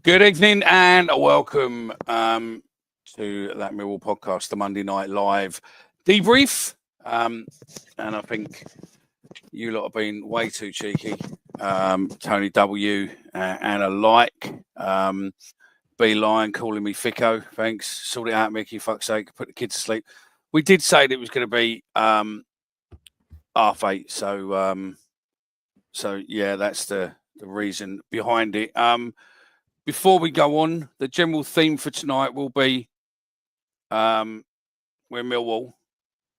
Good evening and welcome to That Millwall Podcast, the Monday Night Live Debrief. And I think you lot have been way too cheeky. Tony W and a like. B-Line calling me Fico. Thanks. Sort it out, Mickey. Fuck's sake. Put the kids to sleep. We did say that it was going to be 8:30. So yeah, that's the reason behind it. Before we go on, the general theme for tonight will be we're Millwall.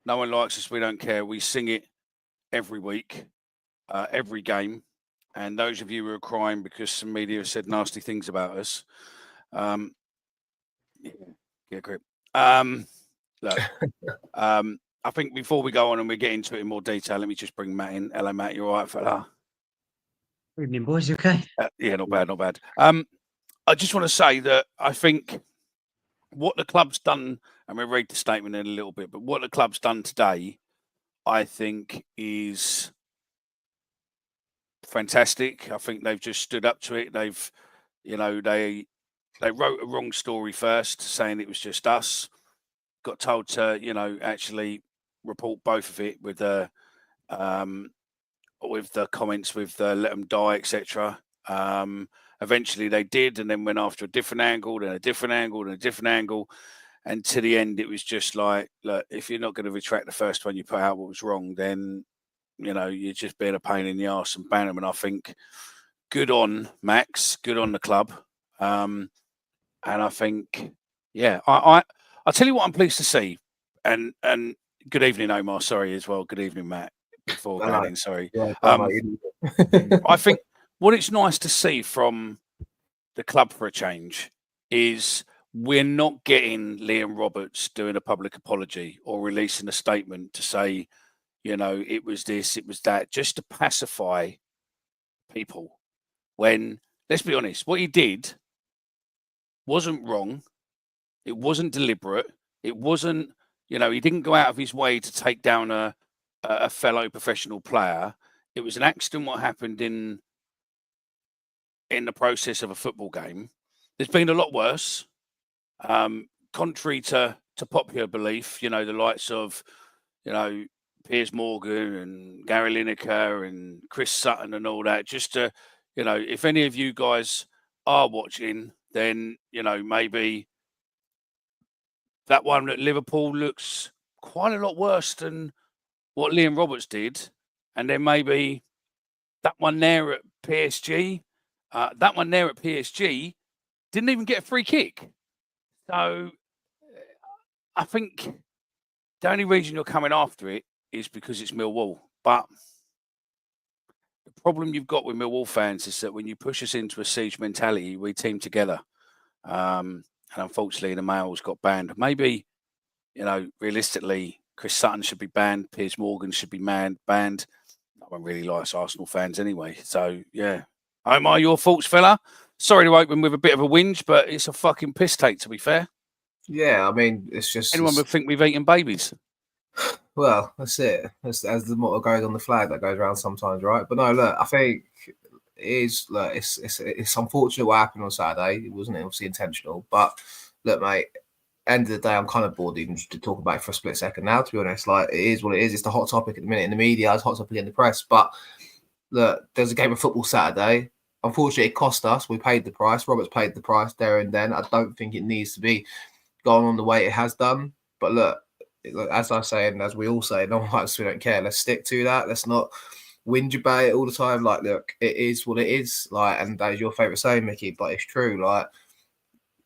No one likes us. We don't care. We sing it every week, every game. And those of you who are crying because some media have said nasty things about us, get grip. Look, I think before we go on and we get into it in more detail, let me just bring Matt in. Hello, Matt. You all right, fella? Evening, boys. You okay? Yeah, not bad, not bad. I just want to say that I think what the club's done, and we'll read the statement in a little bit, but what the club's done today, I think is fantastic. I think they've just stood up to it. They wrote a wrong story first, saying it was just us. Got told to, actually report both of it with the comments with the let them die, etc. Eventually they did, and then went after a different angle, then a different angle, and a different angle. And to the end, it was just like, look, if you're not going to retract the first one you put out what was wrong, then, you're just being a pain in the arse and ban them. And I think good on Max, good on the club. And I think, yeah, I'll tell you what I'm pleased to see. And good evening, Omar. Sorry as well. Good evening, Matt. Before going in, sorry. Yeah, I think what it's nice to see from the club for a change is we're not getting Liam Roberts doing a public apology or releasing a statement to say, it was this, it was that, just to pacify people. When, let's be honest, what he did wasn't wrong. It wasn't deliberate. It wasn't, he didn't go out of his way to take down a fellow professional player. It was an accident what happened in the process of a football game. There's been a lot worse. Contrary to popular belief, the likes of, Piers Morgan and Gary Lineker and Chris Sutton and all that, just to, if any of you guys are watching, then, maybe that one at Liverpool looks quite a lot worse than what Liam Roberts did. And then maybe that one there at PSG, didn't even get a free kick. So I think the only reason you're coming after it is because it's Millwall. But the problem you've got with Millwall fans is that when you push us into a siege mentality, we team together. And unfortunately, the males got banned. Maybe, realistically, Chris Sutton should be banned. Piers Morgan should be banned. No one really likes Arsenal fans anyway. So, yeah. Omar, your thoughts, fella? Sorry to open with a bit of a whinge, but it's a fucking piss take, to be fair. Yeah, I mean, it's just... Anyone would think we've eaten babies. Well, that's it. As the motto goes on the flag that goes around sometimes, right? But no, look, I think it's unfortunate what happened on Saturday. It wasn't obviously intentional. But look, mate, end of the day, I'm kind of bored even to talk about it for a split second now, to be honest. Like, it is what it is. It's the hot topic at the minute in the media. It's hot topic in the press. But look, there's a game of football Saturday. Unfortunately, it cost us. We paid the price. Roberts paid the price there and then. I don't think it needs to be going on the way it has done. But look, as I say, and as we all say, no one likes we don't care. Let's stick to that. Let's not whinge about it all the time. Like, look, it is what it is. Like, and that is your favourite saying, Mickey, but it's true. Like,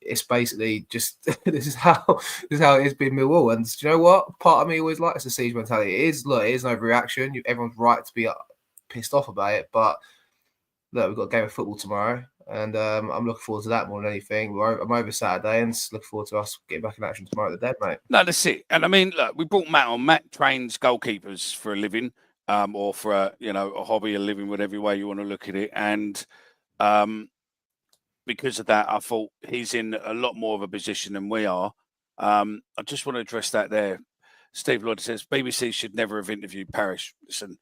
it's basically just this is how it is being Millwall. And do you know what? Part of me always likes the siege mentality. It is an overreaction. Everyone's right to be pissed off about it, but look, we've got a game of football tomorrow, and I'm looking forward to that more than anything. I'm over Saturday, and looking forward to us getting back in action tomorrow at the Dead, mate. No, that's it. And I mean, look, we brought Matt on. Matt trains goalkeepers for a living, or for a hobby, a living, whatever way you want to look at it. And because of that, I thought he's in a lot more of a position than we are. I just want to address that there. Steve Lloyd says BBC should never have interviewed Parish. Listen,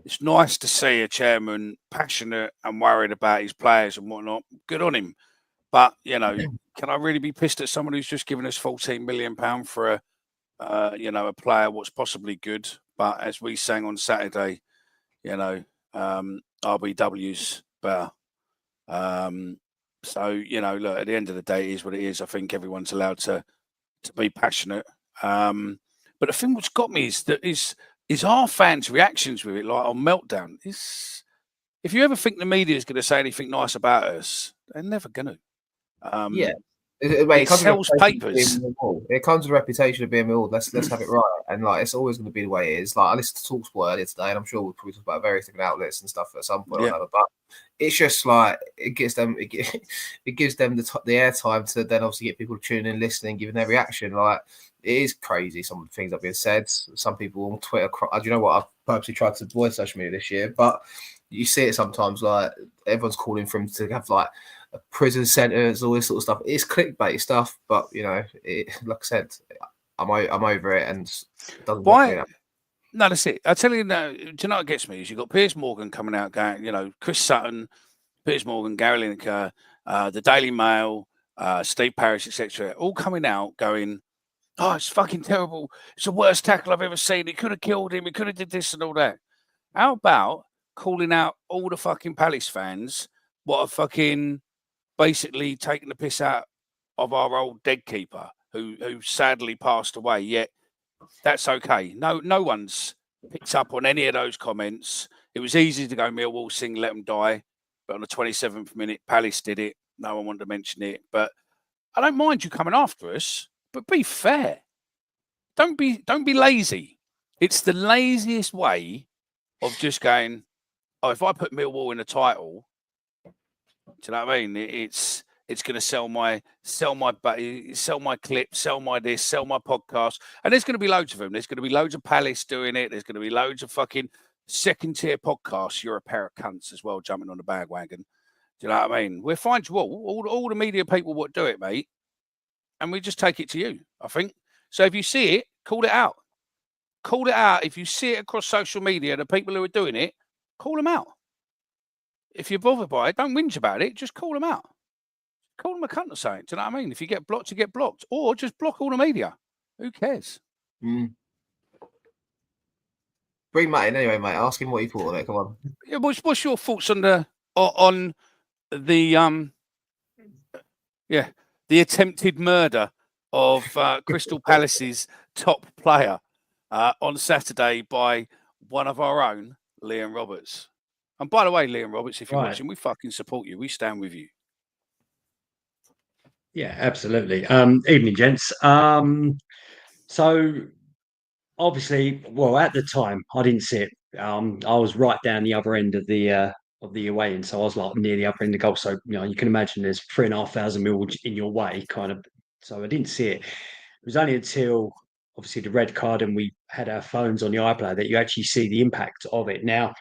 it's nice to see a chairman passionate and worried about his players and whatnot. Good on him. But can I really be pissed at someone who's just given us £14 million for a player what's possibly good? But as we sang on Saturday, RBW's better. So look, at the end of the day, it is what it is. I think everyone's allowed to be passionate. But the thing which got me is our fans' reactions with it, like on Meltdown. If you ever think the media is going to say anything nice about us, they're never going to. It sells papers. It comes with a reputation of being Millwall. Let's have it right, and like it's always going to be the way it is. Like I listened to Talksport earlier today, and I'm sure we'll probably talk about various different outlets and stuff at some point or another. But it's just like it gives them the airtime to then obviously get people tuning in, listening, giving their reaction. Like it is crazy some of the things that have been said. Some people on Twitter, do you know what? I've purposely tried to avoid social media this year, but you see it sometimes. Like everyone's calling for him to have like a prison sentence, all this sort of stuff. It's clickbait stuff, but like I said, I'm over it, and it doesn't. Why? No, that's it. I tell you now. Do you know what gets me? Is you've got Piers Morgan coming out, going, Chris Sutton, Piers Morgan, Gary Lineker, the Daily Mail, Steve Parish, etc., all coming out going, "Oh, it's fucking terrible. It's the worst tackle I've ever seen. He could have killed him. He could have did this and all that." How about calling out all the fucking Palace fans what are fucking basically taking the piss out of our old dead keeper who sadly passed away? Yet that's okay. No one's picked up on any of those comments. It was easy to go Millwall sing "Let Them Die," but on the 27th minute, Palace did it. No one wanted to mention it. But I don't mind you coming after us, but be fair. Don't be lazy. It's the laziest way of just going, "Oh, if I put Millwall in a title, do you know what I mean? It's going to sell my clip, sell my this, sell my podcast." And there's going to be loads of them. There's going to be loads of Palace doing it. There's going to be loads of fucking second-tier podcasts. You're a pair of cunts as well, jumping on the bandwagon. Do you know what I mean? We'll find you all the media people would do it, mate. And we just take it to you, I think. So if you see it, call it out. Call it out. If you see it across social media, the people who are doing it, call them out. If you're bothered by it, don't whinge about it. Just call them out. Call them a cunt or something. Do you know what I mean? If you get blocked, you get blocked. Or just block all the media. Who cares? Bring Matt in anyway, mate. Ask him what he thought of it. Come on. Yeah, what's your thoughts on the attempted murder of Crystal Palace's top player on Saturday by one of our own, Liam Roberts? And by the way, Liam Roberts, if you're watching, we fucking support you. We stand with you. Yeah, absolutely. Evening, gents. So obviously, well, at the time, I didn't see it. I was right down the other end of the away end, so I was like near the upper end of the goal. So you can imagine there's 3,500 mil in your way, kind of. So I didn't see it. It was only until obviously the red card and we had our phones on the iPlayer that you actually see the impact of it. Now,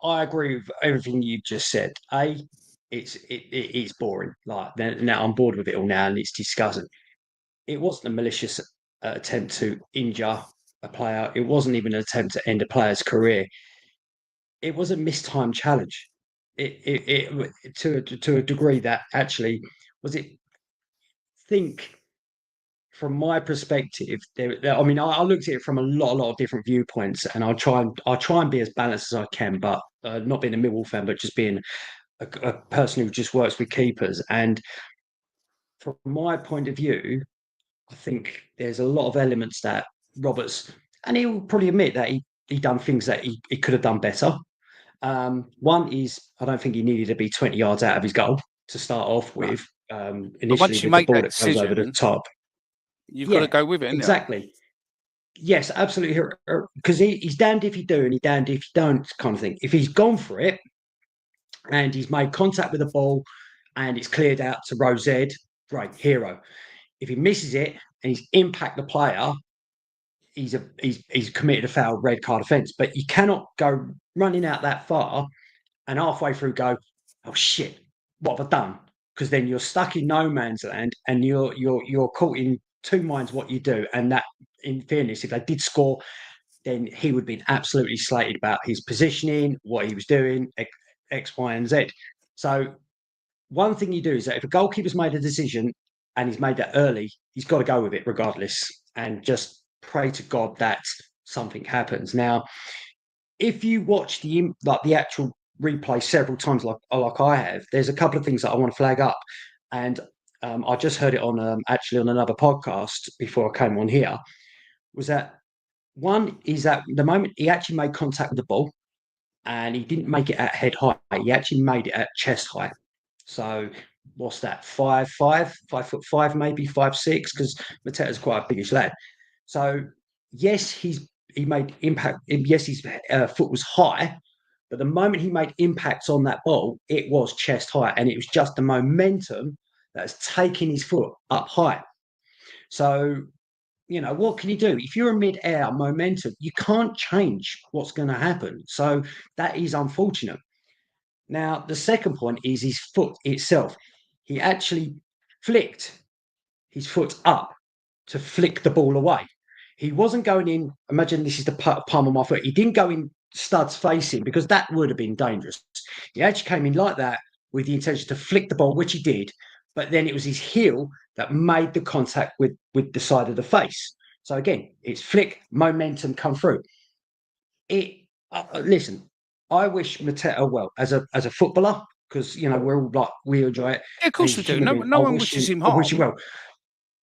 I agree with everything you've just said. It's boring. Like now, I'm bored with it all now, and it's disgusting. It wasn't a malicious attempt to injure a player. It wasn't even an attempt to end a player's career. It was a mistimed challenge. It to a degree that actually was it. Think from my perspective, I looked at it from a lot of different viewpoints, and I'll try and be as balanced as I can, but not being a Millwall fan, but just being a person who just works with keepers. And from my point of view, I think there's a lot of elements that Roberts, and he'll probably admit that he done things that he could have done better. One is I don't think he needed to be 20 yards out of his goal to start off with. Initially, once you with make the ball that that goes over the top, you've got to go with it. Exactly. Yes, absolutely. Because he's damned if you do and he's damned if you don't, kind of thing. If he's gone for it and he's made contact with the ball and it's cleared out to row Z, great, hero. If he misses it and he's impact the player, he's committed a foul, red card offence. But you cannot go running out that far and halfway through go, oh shit, what have I done? Because then you're stuck in no man's land and you're caught in two minds what you do. And that, in fairness, if they did score, then he would have been absolutely slated about his positioning, what he was doing, X, Y, and Z. So one thing you do is that if a goalkeeper's made a decision and he's made that early, he's got to go with it regardless, and just pray to God that something happens. Now, if you watch the actual replay several times, like I have, there's a couple of things that I want to flag up, and I just heard it on actually on another podcast before I came on here. Was that one is that the moment he actually made contact with the ball, and he didn't make it at head height, he actually made it at chest height. So what's that? 5'5", maybe 5'6", because Mateta's quite a biggish lad. So yes, he made impact. Yes, his foot was high, but the moment he made impacts on that ball, it was chest high, and it was just the momentum that's taking his foot up high. So, what can you do? If you're a mid-air momentum, you can't change what's going to happen. So that is unfortunate. Now, the second point is his foot itself. He actually flicked his foot up to flick the ball away. He wasn't going in. Imagine this is the palm of my foot. He didn't go in studs facing, because that would have been dangerous. He actually came in like that with the intention to flick the ball, which he did. But then it was his heel that made the contact with the side of the face. So again, it's flick, momentum come through. Listen, I wish Mateta well as a footballer, because we're all like, we enjoy it. Yeah, of course we do. No one wishes him harm. I wish him well.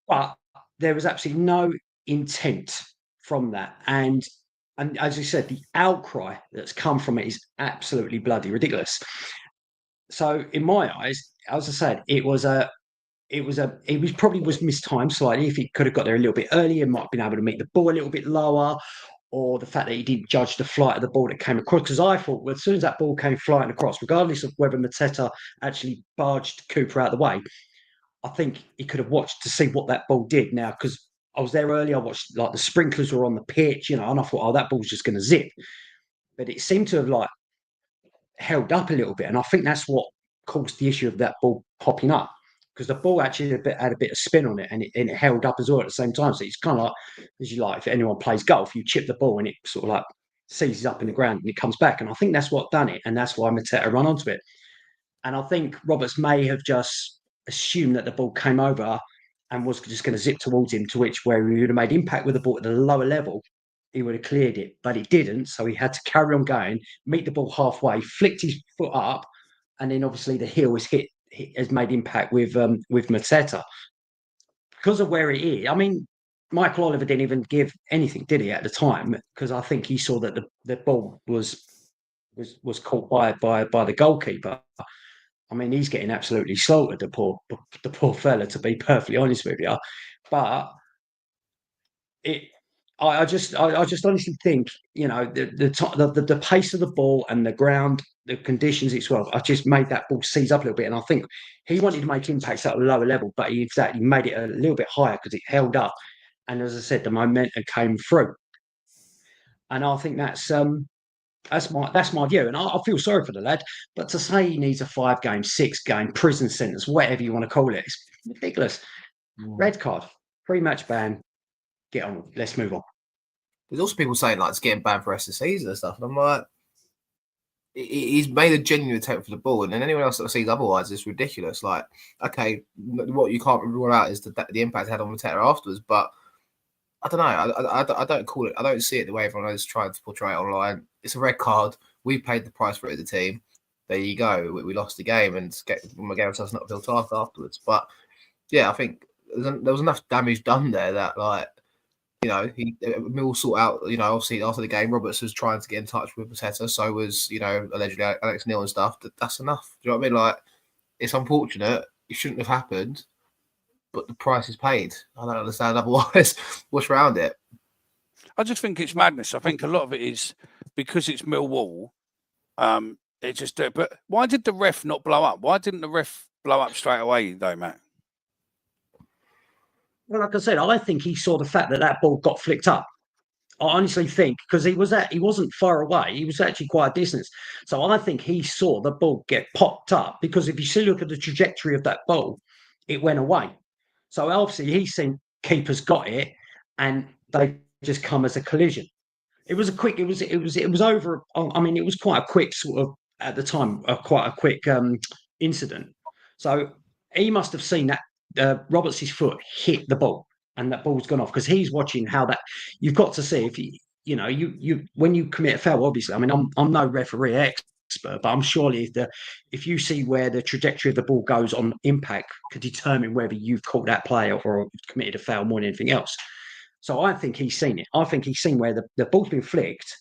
But there was absolutely no intent from that. And as you said, the outcry that's come from it is absolutely bloody ridiculous. So in my eyes, as I said, it probably was mistimed slightly. If he could have got there a little bit earlier, might have been able to meet the ball a little bit lower, or the fact that he didn't judge the flight of the ball that came across. Because I thought, well, as soon as that ball came flying across, regardless of whether Mateta actually barged Cooper out of the way, I think he could have watched to see what that ball did. Now, because I was there earlier, I watched like the sprinklers were on the pitch, and I thought, oh, that ball's just going to zip. But it seemed to have held up a little bit, and I think that's what caused the issue of that ball popping up, because the ball actually had a bit of spin on it, and it held up as well at the same time. So it's kind of like, as you like, if anyone plays golf, you chip the ball and it sort of seizes up in the ground and it comes back. And I think that's what done it, and that's why Mateta run onto it. And I think Roberts may have just assumed that the ball came over and was just going to zip towards him, to which where he would have made impact with the ball at the lower level, he would have cleared it, but he didn't. So he had to carry on going, meet the ball halfway, flicked his foot up, and then obviously the heel was has made impact with Mateta. Because of where it is, I mean, Michael Oliver didn't even give anything, did he, at the time? Because I think he saw that the ball was caught by the goalkeeper. I mean, he's getting absolutely slaughtered, the poor fella, to be perfectly honest with you. But I just honestly think, the pace of the ball and the ground, the conditions as well, I just made that ball seize up a little bit. And I think he wanted to make impacts at a lower level, but he exactly made it a little bit higher because it held up. And as I said, the momentum came through. And I think that's my view. And I feel sorry for the lad, but to say he needs a 5-game, 6-game prison sentence, whatever you want to call it, it's ridiculous. Red card, pre-match ban. Get on. Let's move on. There's also people saying it's getting banned for the rest of the season and stuff. And I'm like, he's made a genuine attempt for the ball, and then anyone else that sees otherwise is ridiculous. Like, okay, what you can't rule out is the impact it had on Mateta afterwards. But I don't know. I don't call it. I don't see it the way everyone is trying to portray it online. It's a red card. We paid the price for it as a team. There you go. We lost the game and gave ourselves an uphill task afterwards. But yeah, I think there was enough damage done there that Mill sort out, obviously after the game, Roberts was trying to get in touch with Mateta, so was, allegedly Alex Neil and stuff. That's enough. Do you know what I mean? It's unfortunate. It shouldn't have happened, but the price is paid. I don't understand otherwise what's around it. I just think it's madness. I think a lot of it is because it's Millwall. It just do it. But why did the ref not blow up? Why didn't the ref blow up straight away, though, Matt? Well, like I said, I think he saw the fact that ball got flicked up. I honestly think, because he wasn't far away, he was actually quite a distance. So I think he saw the ball get popped up, because if you look at the trajectory of that ball, it went away. So obviously he's seen keepers got it, and they just come as a collision. It was over. I mean, it was quite a quick sort of, at the time, quite a quick incident. So he must have seen that Roberts' foot hit the ball and that ball's gone off, because he's watching how that. You've got to see if you when you commit a foul. Obviously, I mean, I'm no referee expert, but I'm surely if you see where the trajectory of the ball goes on impact, could determine whether you've caught that play or committed a foul more than anything else. So I think he's seen it. I think he's seen where the ball's been flicked,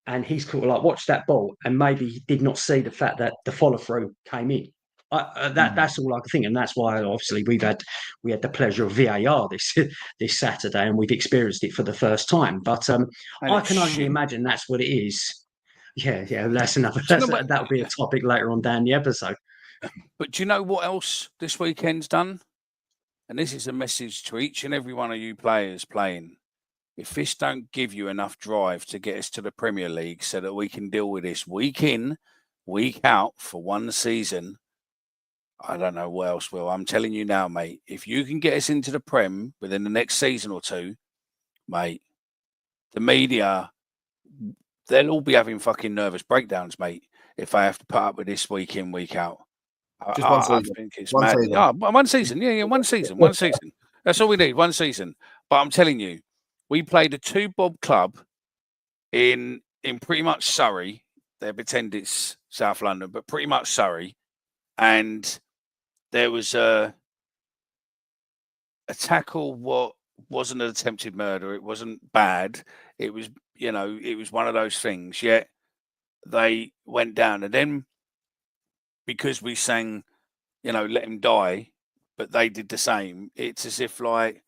and he's caught, like, watched that ball, and maybe he did not see the fact that the follow through came in. That's all I can think, and that's why obviously we had the pleasure of VAR this Saturday, and we've experienced it for the first time. But I can only imagine that's what it is. Yeah, that's another. That'll be a topic later on down the episode. But do you know what else this weekend's done? And this is a message to each and every one of you players playing. If this don't give you enough drive to get us to the Premier League so that we can deal with this week in, week out for one season, I don't know what else will. I'm telling you now, mate, if you can get us into the Prem within the next season or two, mate, the media, they'll all be having fucking nervous breakdowns, mate, if they have to put up with this week in, week out. Just one season. I think it's mad. Season. Oh, one season. Yeah, one season. One season. That's all we need, one season. But I'm telling you, we played a 2-bob club in pretty much Surrey. They pretend it's South London, but pretty much Surrey. And there was a tackle what wasn't an attempted murder. It wasn't bad. It was, it was one of those things. Yet they went down. And then because we sang, let him die, but they did the same, it's as if, like,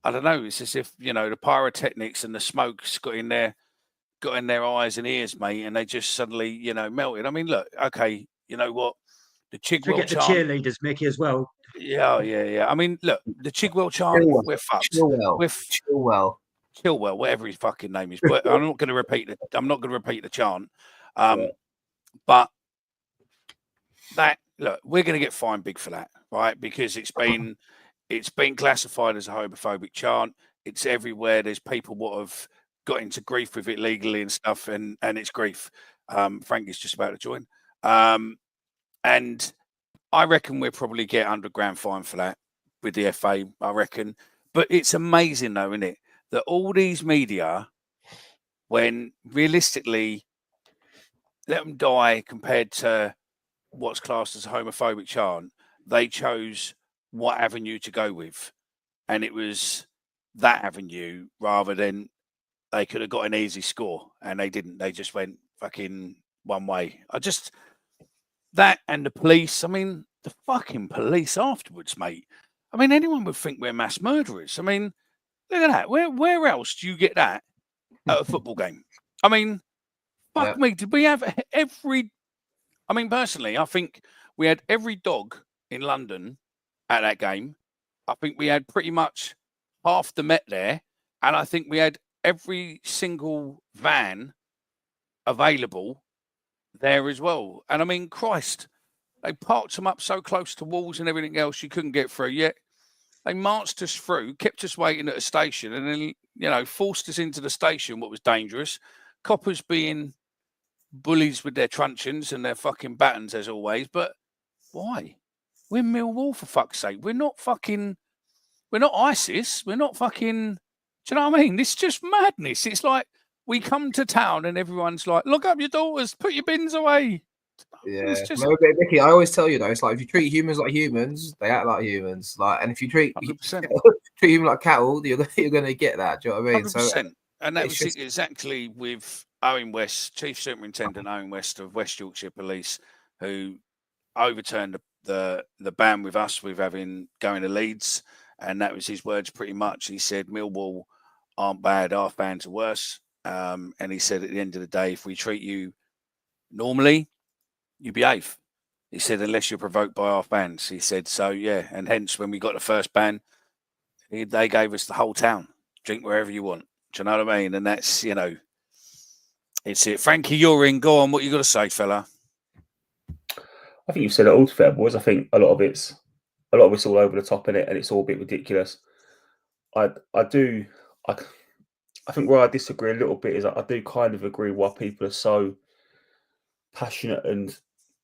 I don't know, it's as if, the pyrotechnics and the smoke's got in their eyes and ears, mate, and they just suddenly, melted. I mean, look, okay, you know what? The Chigwell chant. The cheerleaders, Mickey, as well. Yeah. I mean, look, the Chigwell chant, we're fucked. Chilwell, whatever his fucking name is. But I'm not going to repeat the chant. But that, look, we're going to get fined big for that, right? Because it's been classified as a homophobic chant. It's everywhere. There's people what have got into grief with it legally and stuff, and it's grief. Frankie's just about to join. And I reckon we'll probably get £100,000 fine for that with the FA, I reckon. But it's amazing, though, isn't it, that all these media, when realistically, let them die compared to what's classed as a homophobic chant, they chose what avenue to go with. And it was that avenue rather than they could have got an easy score, and they didn't. They just went fucking one way. That and the police. I mean, the fucking police afterwards, mate. I mean, anyone would think we're mass murderers. I mean, look at that. Where else do you get that at a football game? I mean, fuck me. Did we have every... I mean, personally, I think we had every dog in London at that game. I think we had pretty much half the Met there. And I think we had every single van available there as well. And I mean, Christ, they parked them up so close to walls and everything else you couldn't get through. Yet they marched us through, kept us waiting at a station, and then, forced us into the station, what was dangerous. Coppers being bullies with their truncheons and their fucking batons as always. But why? We're Millwall, for fuck's sake. We're not ISIS. We're not fucking... Do you know what I mean? It's just madness. It's like we come to town and everyone's like, look up your daughters, put your bins away. Yeah. It's just... No, Mickey, I always tell you, though, it's like if you treat humans like humans, they act like humans. Like, and if you treat human like cattle, you're going to get that. Do you know what I mean? 100%. So, and that was exactly with Owen West, Chief Superintendent Owen West of West Yorkshire Police, who overturned the ban with us with going to Leeds. And that was his words pretty much. He said, Millwall aren't bad, our fans are worse. And he said, at the end of the day, if we treat you normally, you behave. He said, unless you're provoked by our fans. He said, so, yeah. And hence, when we got the first ban, they gave us the whole town. Drink wherever you want. Do you know what I mean? And that's, it's it. Frankie, you're in. Go on. What you got to say, fella? I think you've said it all, fair boys. I think a lot of it's all over the top in it, and it's all a bit ridiculous. I think where I disagree a little bit is I do kind of agree why people are so passionate and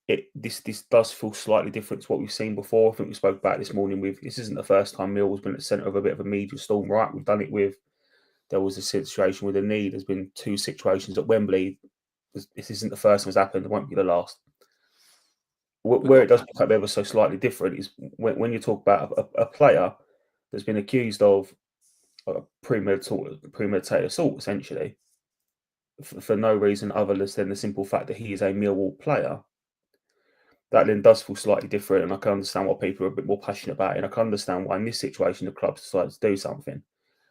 this does feel slightly different to what we've seen before. I think we spoke about this morning. This isn't the first time Millwall's been at the centre of a bit of a media storm, right? We've done it with. There was a situation with a knee. There's been 2 situations at Wembley. This isn't the first time it's happened. It won't be the last. Where it does pick up ever so slightly different is when you talk about a player that's been accused of a premeditated assault, essentially, for no reason other than the simple fact that he is a Millwall player. That then does feel slightly different, and I can understand why people are a bit more passionate about it, and I can understand why in this situation the club decided to do something.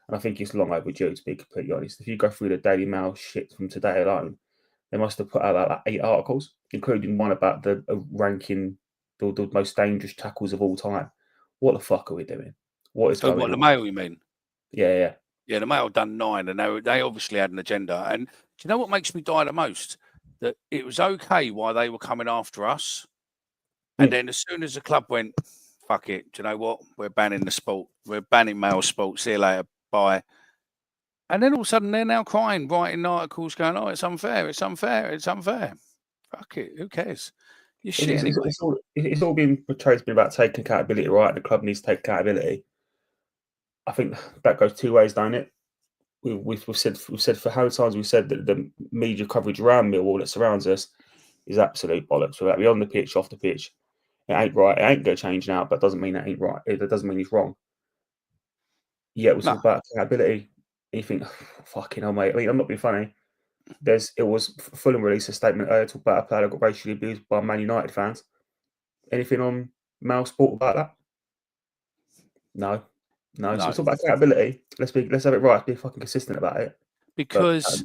And I think it's long overdue, to be completely honest. If you go through the Daily Mail shit from today alone, they must have put out like 8 articles, including one about the ranking the most dangerous tackles of all time. What the fuck are we doing? What is going on? The Mail, you mean? Yeah. Yeah, the Mail done 9, and they obviously had an agenda. And do you know what makes me die the most? That it was okay while they were coming after us. And then as soon as the club went, fuck it, do you know what? We're banning the sport. We're banning male sport. See you later. Bye. And then all of a sudden they're now crying, writing articles going, oh, it's unfair. It's unfair. It's unfair. Fuck it. Who cares? You're shit anyway. It's all been portrayed to be about taking accountability, right? The club needs to take accountability. I think that goes 2 ways, don't it? We've said for how many times we've said that the media coverage around Millwall that surrounds us is absolute bollocks. Without on the pitch, off the pitch, it ain't right. It ain't going to change now, but doesn't mean that ain't right. It doesn't mean he's wrong. Yeah, it was about accountability. And you think, oh, fucking hell, mate. I mean, I'm not being funny. Fulham released a statement earlier talking about a player that got racially abused by Man United fans. Anything on Mail Sport about that? No. So it's all about accountability. Let's have it right. Be fucking consistent about it. Because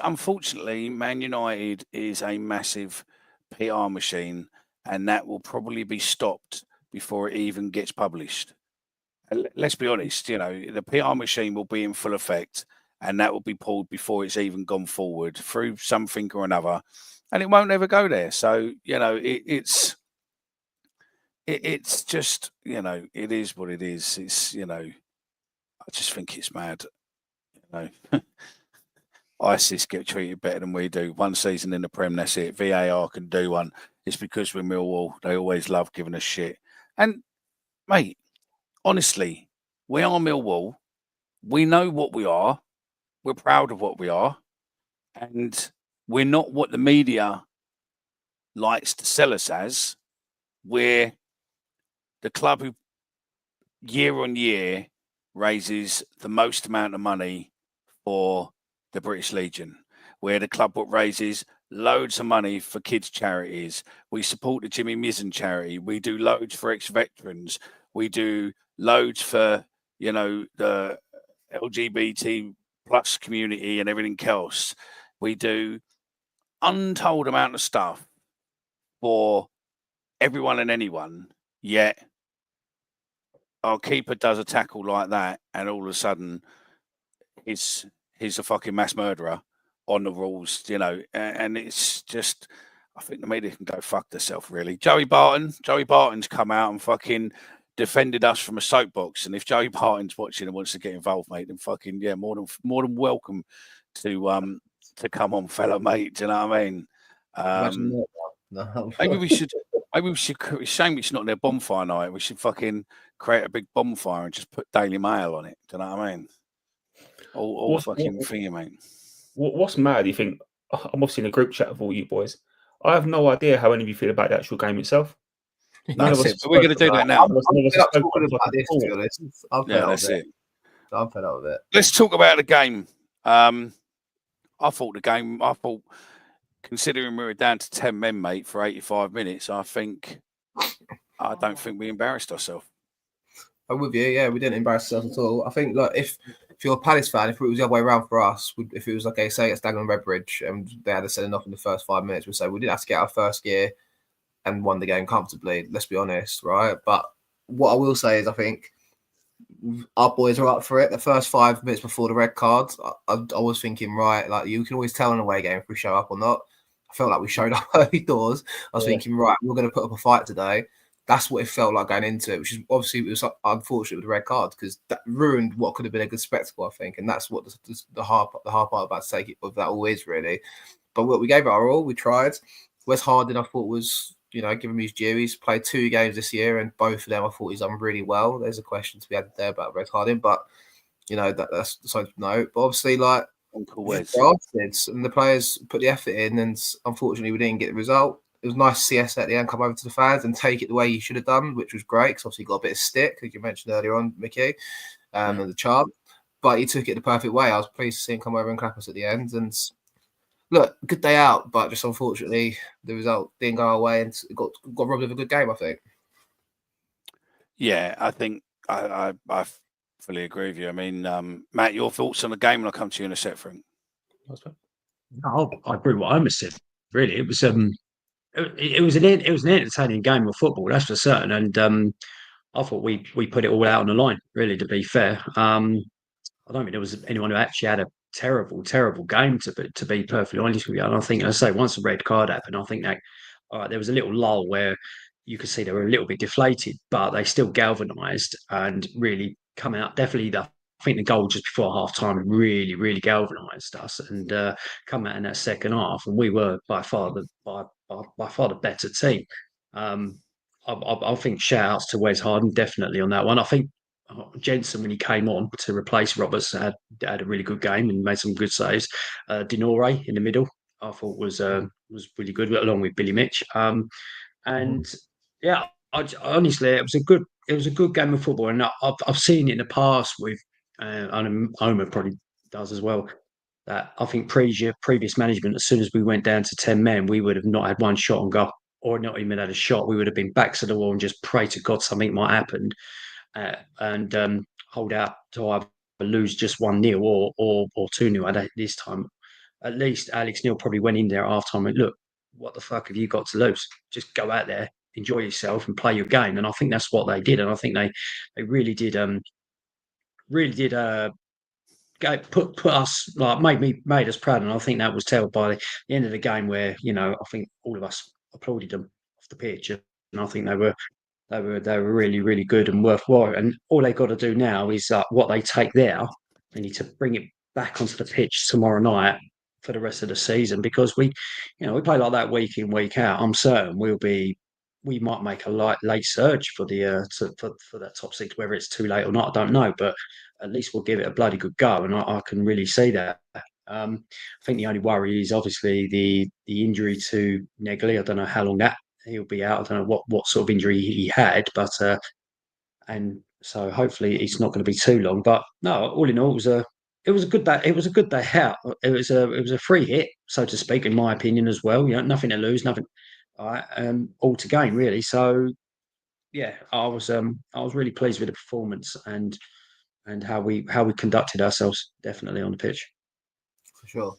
unfortunately, Man United is a massive PR machine, and that will probably be stopped before it even gets published. Let's be honest, the PR machine will be in full effect, and that will be pulled before it's even gone forward through something or another, and it won't ever go there. So, it's just, it is what it is. It's, I just think it's mad. ISIS get treated better than we do. One season in the Prem, that's it. VAR can do one. It's because we're Millwall. They always love giving us shit. And, mate, honestly, we are Millwall. We know what we are. We're proud of what we are. And we're not what the media likes to sell us as. We're the club who, year on year, raises the most amount of money for the British Legion. We're the club that raises loads of money for kids' charities. We support the Jimmy Mizzen charity. We do loads for ex-veterans. We do loads for, the LGBT plus community and everything else. We do untold amount of stuff for everyone and anyone, yet our keeper does a tackle like that, and all of a sudden he's a fucking mass murderer on the rules, and it's just, I think the media can go fuck themselves, really. Joey Barton's come out and fucking defended us from a soapbox, and if Joey Barton's watching and wants to get involved, mate, then fucking more than welcome to come on, fella, mate. Do you know what I mean? No. Maybe we should. It's a shame it's not their bonfire night. We should fucking create a big bonfire and just put Daily Mail on it. Do you know what I mean? All fucking thingy, mate. What's mad? You think I'm obviously in a group chat with all you boys. I have no idea how any of you feel about the actual game itself. None of us. We're going to do that now. That's it. I'm fed up with it. Let's talk about the game. I thought, considering we were down to 10 men, mate, for 85 minutes, I don't think we embarrassed ourselves. I'm with you. Yeah, we didn't embarrass ourselves at all. I think, look, if you're a Palace fan, if it was the other way around for us, if it was like, say, it's Dagenham Redbridge and they had a sending off in the first 5 minutes, we'd say we didn't have to get our first gear and won the game comfortably. Let's be honest, right? But what I will say is, I think our boys are up for it. The first 5 minutes before the red card, I was thinking, right, like you can always tell in a away game if we show up or not. I felt like we showed up early doors. I was thinking, right, we're going to put up a fight today. That's what it felt like going into it, which is obviously it was unfortunate with the red card because that ruined what could have been a good spectacle, I think, and that's what the hard part about to take it of that all is really. But we gave it our all. We tried. Wes Harding, I thought was, give him his due. He's played 2 games this year, and both of them I thought he's done really well. There's a question to be had there about Wes Harding, but that's something to note. But obviously, like, drafted and the players put the effort in, and unfortunately, we didn't get the result. It was nice to see us at the end come over to the fans and take it the way you should have done, which was great because obviously got a bit of stick, like you mentioned earlier on, Mickey, and the chant. But he took it the perfect way. I was pleased to see him come over and clap us at the end. And look, good day out, but just unfortunately, the result didn't go our way and got robbed of a good game, I think. Yeah, I think I fully agree with you. I mean, Matt, your thoughts on the game when I come to you in a sec, Frank? I agree with what Omar said. Really, it was it was an entertaining game of football, that's for certain. And I thought we put it all out on the line. Really, to be fair, I don't think there was anyone who actually had a terrible game to be perfectly honest with you. And I think, as I say, once the red card happened, I think that there was a little lull where you could see they were a little bit deflated, but they still galvanised and really come out. Definitely, I think the goal just before half time really galvanised us and come out in that second half, and we were by far the better team. I think shout outs to Wes Harding definitely on that one. I think Jensen, when he came on to replace Roberts, had a really good game and made some good saves. Dinore in the middle, I thought was really good, along with Billy Mitch. And yeah, honestly, it was a good game of football, and I've seen it in the past with, and Omer probably does as well. That I think previous management, as soon as we went down to 10 men, we would have not had one shot on goal, or not even had a shot. We would have been backs to the wall and just pray to God something might happen. And hold out to either lose just 1-0 or 2-0 at this time. At least Alex Neil probably went in there at half time and look, what the fuck have you got to lose? Just go out there, enjoy yourself, and play your game. And I think that's what they did. And I think they really did put us, like, made us proud. And I think that was told by the end of the game, where I think all of us applauded them off the pitch, and I think they were really good and worthwhile. And all they got to do now is what they take there, they need to bring it back onto the pitch tomorrow night for the rest of the season, because we play like that week in, week out. I'm certain we might make a late surge for the for that top 6. Whether it's too late or not, I don't know, but at least we'll give it a bloody good go, and I can really see that. I think the only worry is obviously the injury to Negley. I don't know how long that he'll be out. I don't know what sort of injury he had, but and so hopefully it's not going to be too long. But no, all in all, it was a good day. It was a good day out. It was a free hit, so to speak, in my opinion as well. Nothing to lose, nothing, all to gain really. So yeah, I was really pleased with the performance and how we conducted ourselves, definitely on the pitch. For sure.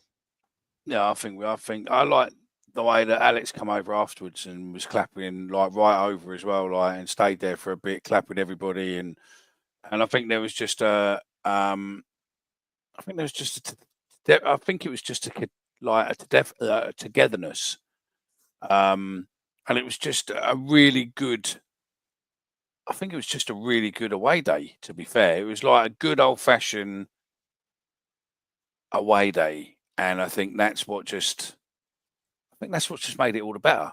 Yeah, I think I like the way that Alex come over afterwards and was clapping like right over as well, like, and stayed there for a bit, clapping everybody, and I think there was just I think it was just a togetherness, and it was just a really good. I think it was just a really good away day. To be fair, it was like a good old-fashioned away day, and I think that's what just made it all the better.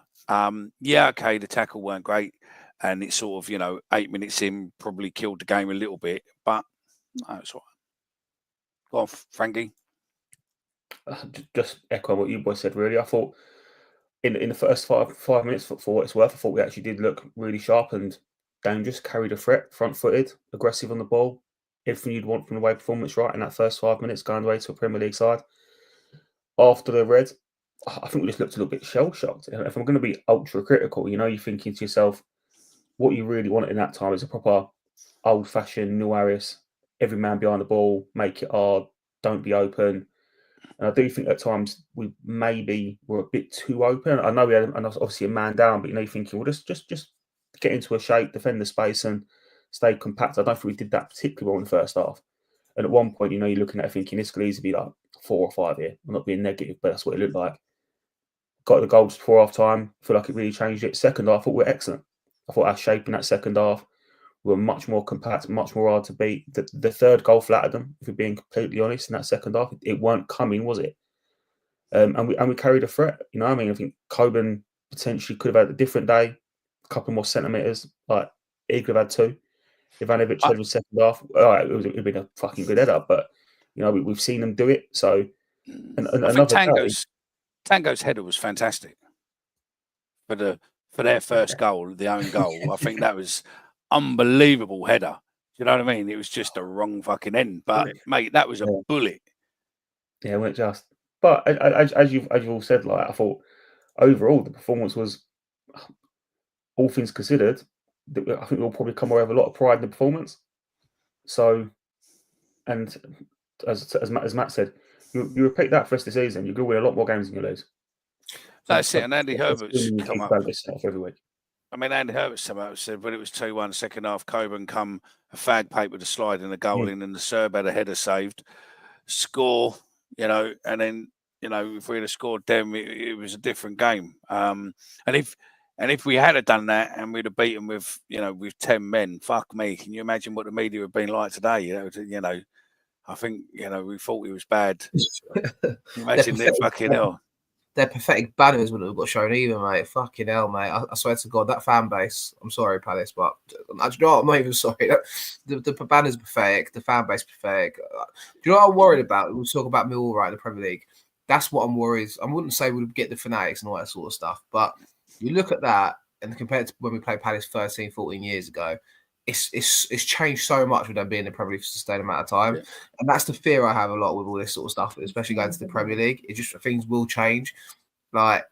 Yeah, okay, the tackle weren't great, and it's sort of 8 minutes in probably killed the game a little bit, but no, it's all right. Go on, Frankie. Just echo what you boys said. Really, I thought in the first 5 minutes, for what it's worth, I thought we actually did look really sharp and dangerous, carried a threat, front-footed, aggressive on the ball. Everything you'd want from the away performance, right, in that first 5 minutes, going away to a Premier League side. After the red, I think we just looked a little bit shell-shocked. If I'm going to be ultra-critical, you're thinking to yourself, what you really want in that time is a proper old-fashioned New Arias, every man behind the ball, make it hard, don't be open. And I do think at times we maybe were a bit too open. I know we had obviously a man down, but you're thinking, well, just get into a shape, defend the space, and stay compact. I don't think we did that particularly well in the first half. And at one point, you're looking at it thinking this could easily be like 4 or 5 here. I'm not being negative, but that's what it looked like. Got the goals before half time. Feel like it really changed it. Second half, I thought we were excellent. I thought our shape in that second half were much more compact, much more hard to beat. The third goal flattered them, if we're being completely honest, in that second half. It weren't coming, was it? and we carried a threat. You know, I mean, I think Coburn potentially could have had a different day, a couple more centimeters. Like he could have had 2. Ivanovic had the second half. All right, it would have been a fucking good header, but you know we've seen them do it. So I think another Tango's header was fantastic for their first goal, the own goal. I think that was unbelievable header. You know what I mean? It was just a wrong fucking end, but mate, that was a bullet. Yeah, it weren't just. But as you've all said, like I thought overall the performance was, all things considered, I think we'll probably come away with a lot of pride in the performance. So, and as Matt said, you repeat that for the rest of the season, you're going to win a lot more games than you lose. That's it. And Andy Herbert's come up. Every week. I mean, Andy Herbert's come up said when it was 2-1 second half, Coburn come a fag paper with a slide and a goal in, and the Serb had a header saved, score, you know, and then, you know, if we'd have scored them, it was a different game. And if we had done that and we'd have beaten with, you know, with 10 men, fuck me, can you imagine what the media would have been like today? You know, I think, you know, we thought it was bad. Imagine that fucking hell. Their pathetic banners wouldn't have got shown either, mate. Fucking hell, mate. I swear to God, that fan base. I'm sorry, Palace, but do you know what? I'm not even sorry. The banner's pathetic. The fan base pathetic. Do you know what I'm worried about? We'll talk about Millwall, right, in the Premier League. That's what I'm worried. I wouldn't say we'd get the fanatics and all that sort of stuff, but you look at that and compared to when we played Palace 13, 14 years ago, it's changed so much with them being in the Premier League for a sustained amount of time. Yeah. And that's the fear I have a lot with all this sort of stuff, especially going to the Premier League. It just, things will change. Like,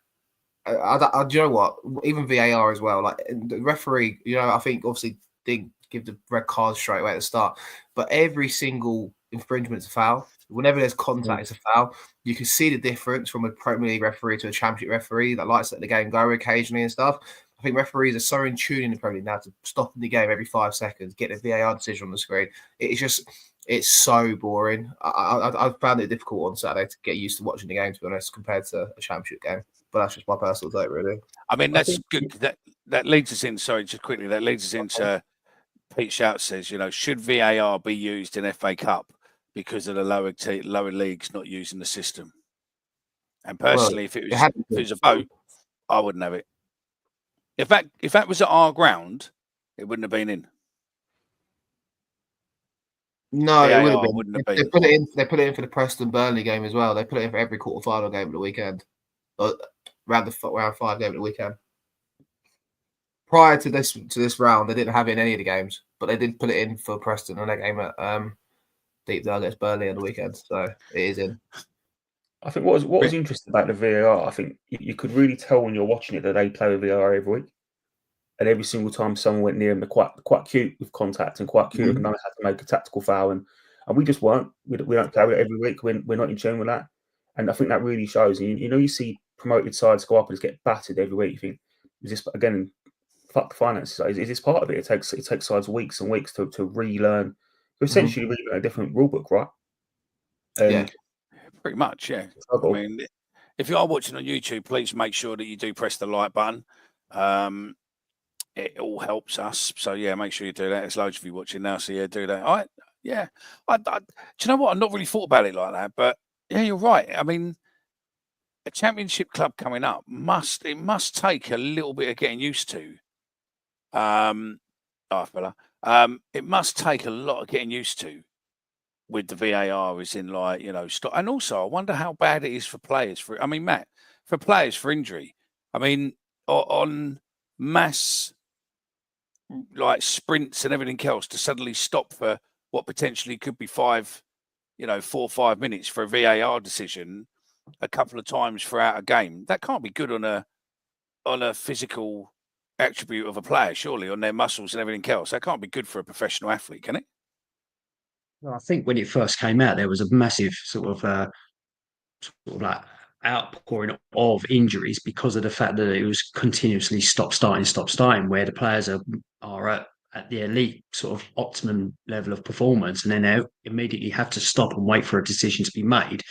do you know what? Even VAR as well. Like, the referee, you know, I think obviously didn't give the red card straight away at the start, but every single infringement's a foul. Whenever there's contact, it's a foul. You can see the difference from a Premier League referee to a Championship referee that likes to let the game go occasionally and stuff. I think referees are so in tune in the Premier League now to stopping the game every 5 seconds, get the VAR decision on the screen. It's so boring. I found it difficult on Saturday to get used to watching the game, to be honest, compared to a Championship game. But that's just my personal take, really. I mean, that's good. That leads us in. Sorry, just quickly. That leads us into Pete Shout says, you know, should VAR be used in FA Cup because of the lower leagues not using the system? And personally, if it was a vote, I wouldn't have it. If that was at our ground, it wouldn't have been in. No, it wouldn't have been. They put it in for the Preston Burnley game as well. They put it in for every quarter-final game of the weekend, round 5 game of the weekend. Prior to this round, they didn't have it in any of the games, but they did put it in for Preston on their game at Deep Down against Burnley on the weekend. So it is in. I think what was interesting about the VAR, I think you could really tell when you're watching it that they play with VAR every week. And every single time someone went near them, they're quite cute with contact and quite cute and knowing how to make a tactical foul. And we just weren't. We don't play it every week. We're not in tune with that. And I think that really shows. And you see promoted sides go up and just get battered every week. You think, is this, again, fuck the finances. Is this part of it? It takes sides weeks and weeks to relearn, essentially relearn a different rule book, right? Yeah. Pretty much, yeah. I mean, if you are watching on YouTube, please make sure that you do press the like button. It all helps us. So, yeah, make sure you do that. There's loads of you watching now, so, yeah, do that. Do you know what? I've not really thought about it like that, but, yeah, you're right. I mean, a Championship club coming up must take a little bit of getting used to. It must take a lot of getting used to. With the VAR is in, like, you know, stop. And also, I wonder how bad it is for players. Matt, for players for injury. I mean, on mass, like, sprints and everything else to suddenly stop for what potentially could be 4 or 5 minutes for a VAR decision a couple of times throughout a game. That can't be good on a physical attribute of a player, surely, on their muscles and everything else. That can't be good for a professional athlete, can it? Well, I think when it first came out, there was a massive sort of like outpouring of injuries because of the fact that it was continuously stop starting, where the players are at the elite sort of optimum level of performance, and then they immediately have to stop and wait for a decision to be made.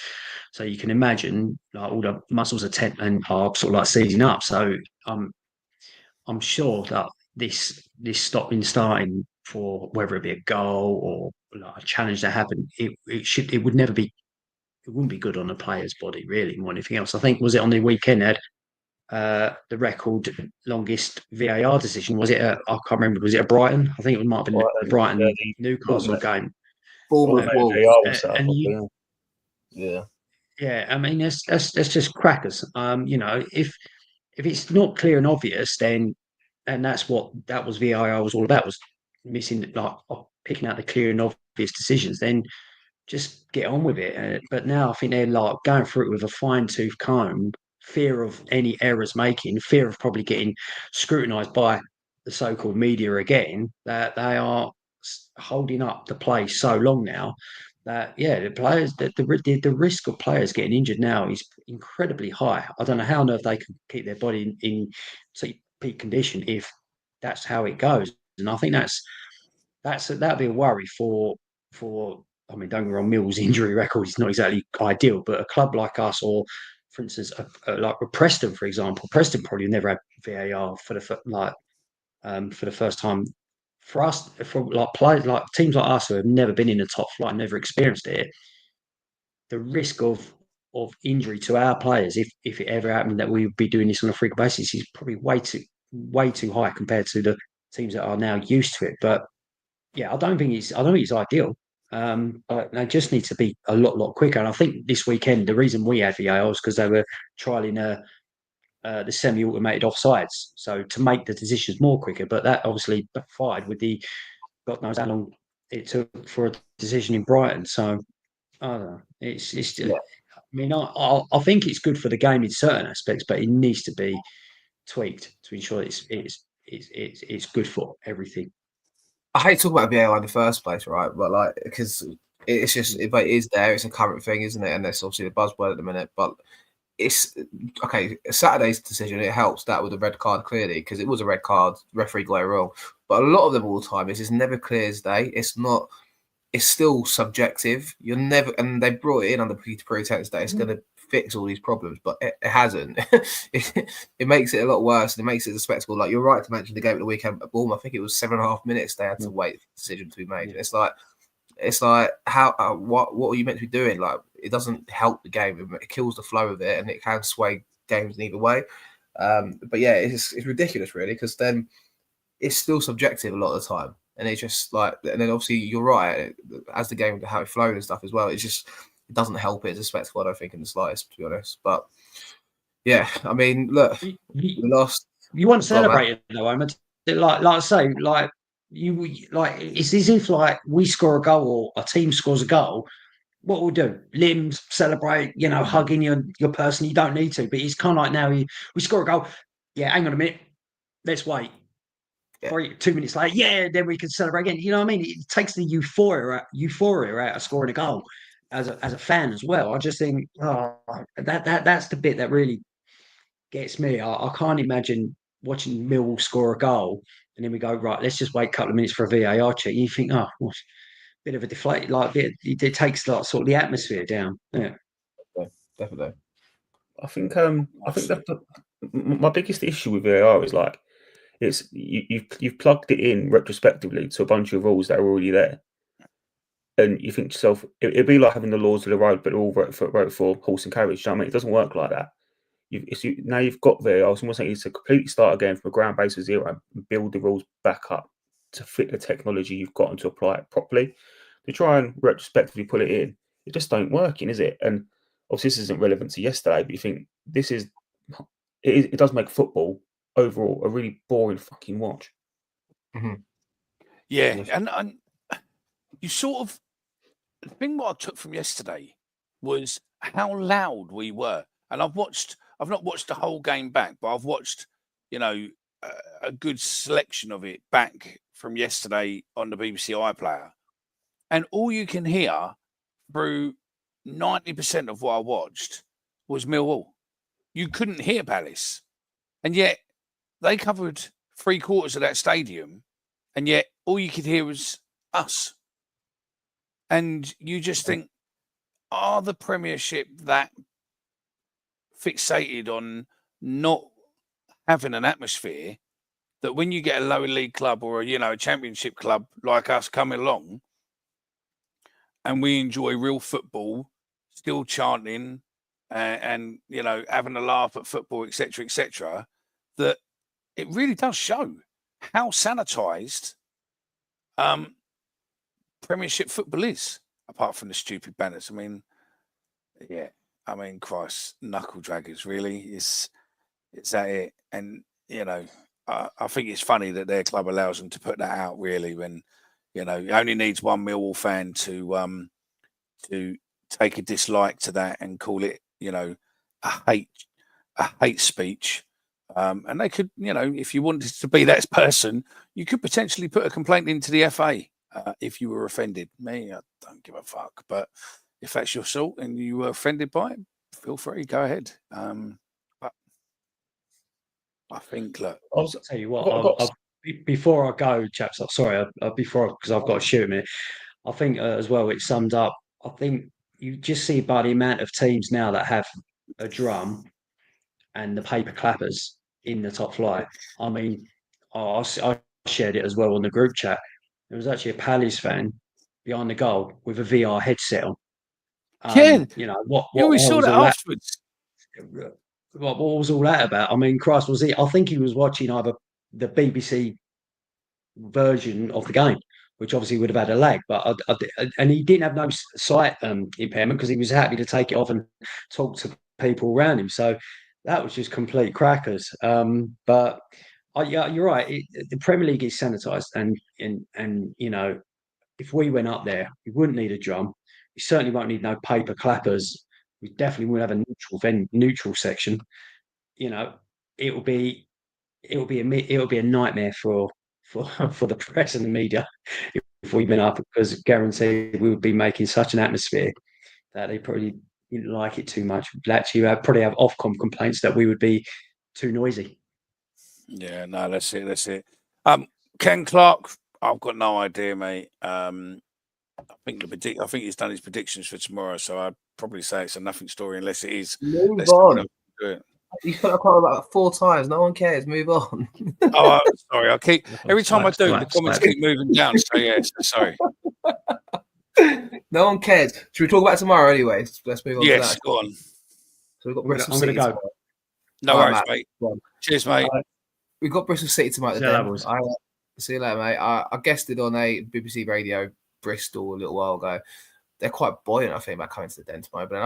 So you can imagine, like, all the muscles are sort of like seizing up. So I'm sure that this stopping starting for whether it be a goal or like a challenge that happened, it would never be it wouldn't be good on a player's body, really, more than anything else. I think, was it on the weekend, Ed? The record longest VAR decision, was it? I can't remember. Was it a Brighton? I think it might have been the Brighton Newcastle game. Bournemouth Wolves. And you, Yeah. yeah, I mean, that's just crackers. If it's not clear and obvious, then and that's what that was VAR was all about, was missing, like, picking out the clear and obvious decisions. Then just get on with it. But now I think they're like going through it with a fine tooth comb, fear of any errors making, fear of probably getting scrutinised by the so-called media again. That they are holding up the play so long now that the players, the risk of players getting injured now is incredibly high. I don't know how on earth they can keep their body in peak condition if that's how it goes. And I think that'd be a worry for. I mean, don't get me wrong, Mill's injury record is not exactly ideal, but a club like us, or for instance, like with Preston, for example, Preston probably never had VAR for the first time. For us, for like players, like teams like us who have never been in the top flight, never experienced it, the risk of injury to our players, if it ever happened that we would be doing this on a frequent basis, is probably way too high compared to the teams that are now used to it. But yeah, I don't think it's ideal. But they just need to be a lot quicker. And I think this weekend, the reason we had VAR was because they were trialing the semi-automated offsides, so to make the decisions more quicker. But that obviously backfired with the God knows how long it took for a decision in Brighton. So I don't know. It's just, I mean, I think it's good for the game in certain aspects, but it needs to be tweaked to ensure it's good for everything. I hate talking about VAR in the first place, right? But like, because it's just, if it is there, it's a current thing, isn't it? And that's obviously the buzzword at the minute. But it's okay. Saturday's decision, it helps that with a red card clearly, because it was a red card, referee got it wrong. But a lot of them all the time is never clear as day. It's not. It's still subjective. You're never, and they brought it in under pretense that it's going to fix all these problems, but it hasn't. it makes it a lot worse, and it makes it a spectacle. Like, you're right to mention the game at the weekend at Bournemouth. I think it was 7.5 minutes they had to wait for the decision to be made. It's like how what are you meant to be doing? Like, it doesn't help the game. It kills the flow of it, and it can sway games in either way. But yeah, it's ridiculous, really, because then it's still subjective a lot of the time. And it's just like, and then obviously you're right, as the game, how it flowed and stuff as well. It's just, it doesn't help it as a spectacle, I don't think, in the slightest, to be honest. But yeah, I mean, look, we lost. You want to celebrate it though, like I say, like it's as if like we score a goal or a team scores a goal. What we'll do, limbs, celebrate, hugging your person. You don't need to, but it's kind of like now we score a goal. Yeah, hang on a minute, let's wait. 2 minutes later, then we can celebrate again. You know what I mean? It takes the euphoria out of scoring a goal as a fan as well. I just think that's the bit that really gets me. I can't imagine watching Millwall score a goal and then we go, right, let's just wait a couple of minutes for a VAR check. You think, oh, well, bit of a deflate, it takes like sort of the atmosphere down. Yeah, definitely. I think that my biggest issue with VAR is like, it's you've plugged it in retrospectively to a bunch of rules that are already there, and you think to yourself, it'd be like having the laws of the road, but all wrote for horse and carriage. You know what I mean? It doesn't work like that. Now you've got VAR. I was almost saying it's a completely start again from a ground base of zero and build the rules back up to fit the technology you've got and to apply it properly. To try and retrospectively put it in, it just don't work, is it? And obviously this isn't relevant to yesterday, but you think it does make football overall a really boring fucking watch. Mm-hmm. Yeah, and you sort of, the thing what I took from yesterday was how loud we were. And I've not watched the whole game back, but I've watched, a good selection of it back from yesterday on the BBC iPlayer. And all you can hear through 90% of what I watched was Millwall. You couldn't hear Palace. And yet they covered 3/4 of that stadium, and yet all you could hear was us. And you just think, are the Premiership that fixated on not having an atmosphere that when you get a lower league club or a Championship club like us coming along and we enjoy real football, still chanting and having a laugh at football, etc., that it really does show how sanitised Premiership football is, apart from the stupid banners. Christ, knuckle draggers, really. Is that it? And, I think it's funny that their club allows them to put that out, really, when, it only needs one Millwall fan to take a dislike to that and call it, a hate speech. And they could, if you wanted to be that person, you could potentially put a complaint into the FA if you were offended. Me, I don't give a fuck. But if that's your sort and you were offended by it, feel free, go ahead. But I think, look, I'll tell you what. Before I go, chaps. Sorry, because I've got to shoot a minute. I think as well, it sums up. I think you just see by the amount of teams now that have a drum and the paper clappers in the top flight. I shared it as well on the group chat. There was actually a Palace fan behind the goal with a VR headset on. We saw that afterwards. What was all that about? Christ, I think he was watching either the BBC version of the game, which obviously would have had a lag, and he didn't have no sight impairment because he was happy to take it off and talk to people around him. So that was just complete crackers. But you're right. The Premier League is sanitised, and if we went up there, we wouldn't need a drum. We certainly won't need no paper clappers. We definitely would have a neutral section. It will be a nightmare for the press and the media if we went up, because guaranteed we would be making such an atmosphere that they probably didn't like it too much. Actually, probably have Ofcom complaints that we would be too noisy. Yeah, no, that's it. Ken Clark, I've got no idea, mate. I think he's done his predictions for tomorrow, so I'd probably say it's a nothing story unless it is. Move on. You put a call about 4 times. No one cares. Move on. Oh, sorry. Every time I do, the comments keep moving down. So yeah, sorry. No one cares. Should we talk about tomorrow anyway? Let's move on. Yes, to that. go on. So we've got Bristol I'm City. Go. No worries, mate. Cheers, mate. We've got Bristol City tomorrow. See you later, mate. I guested on a BBC Radio Bristol a little while ago. They're quite buoyant, I think, about coming to the Den tomorrow. But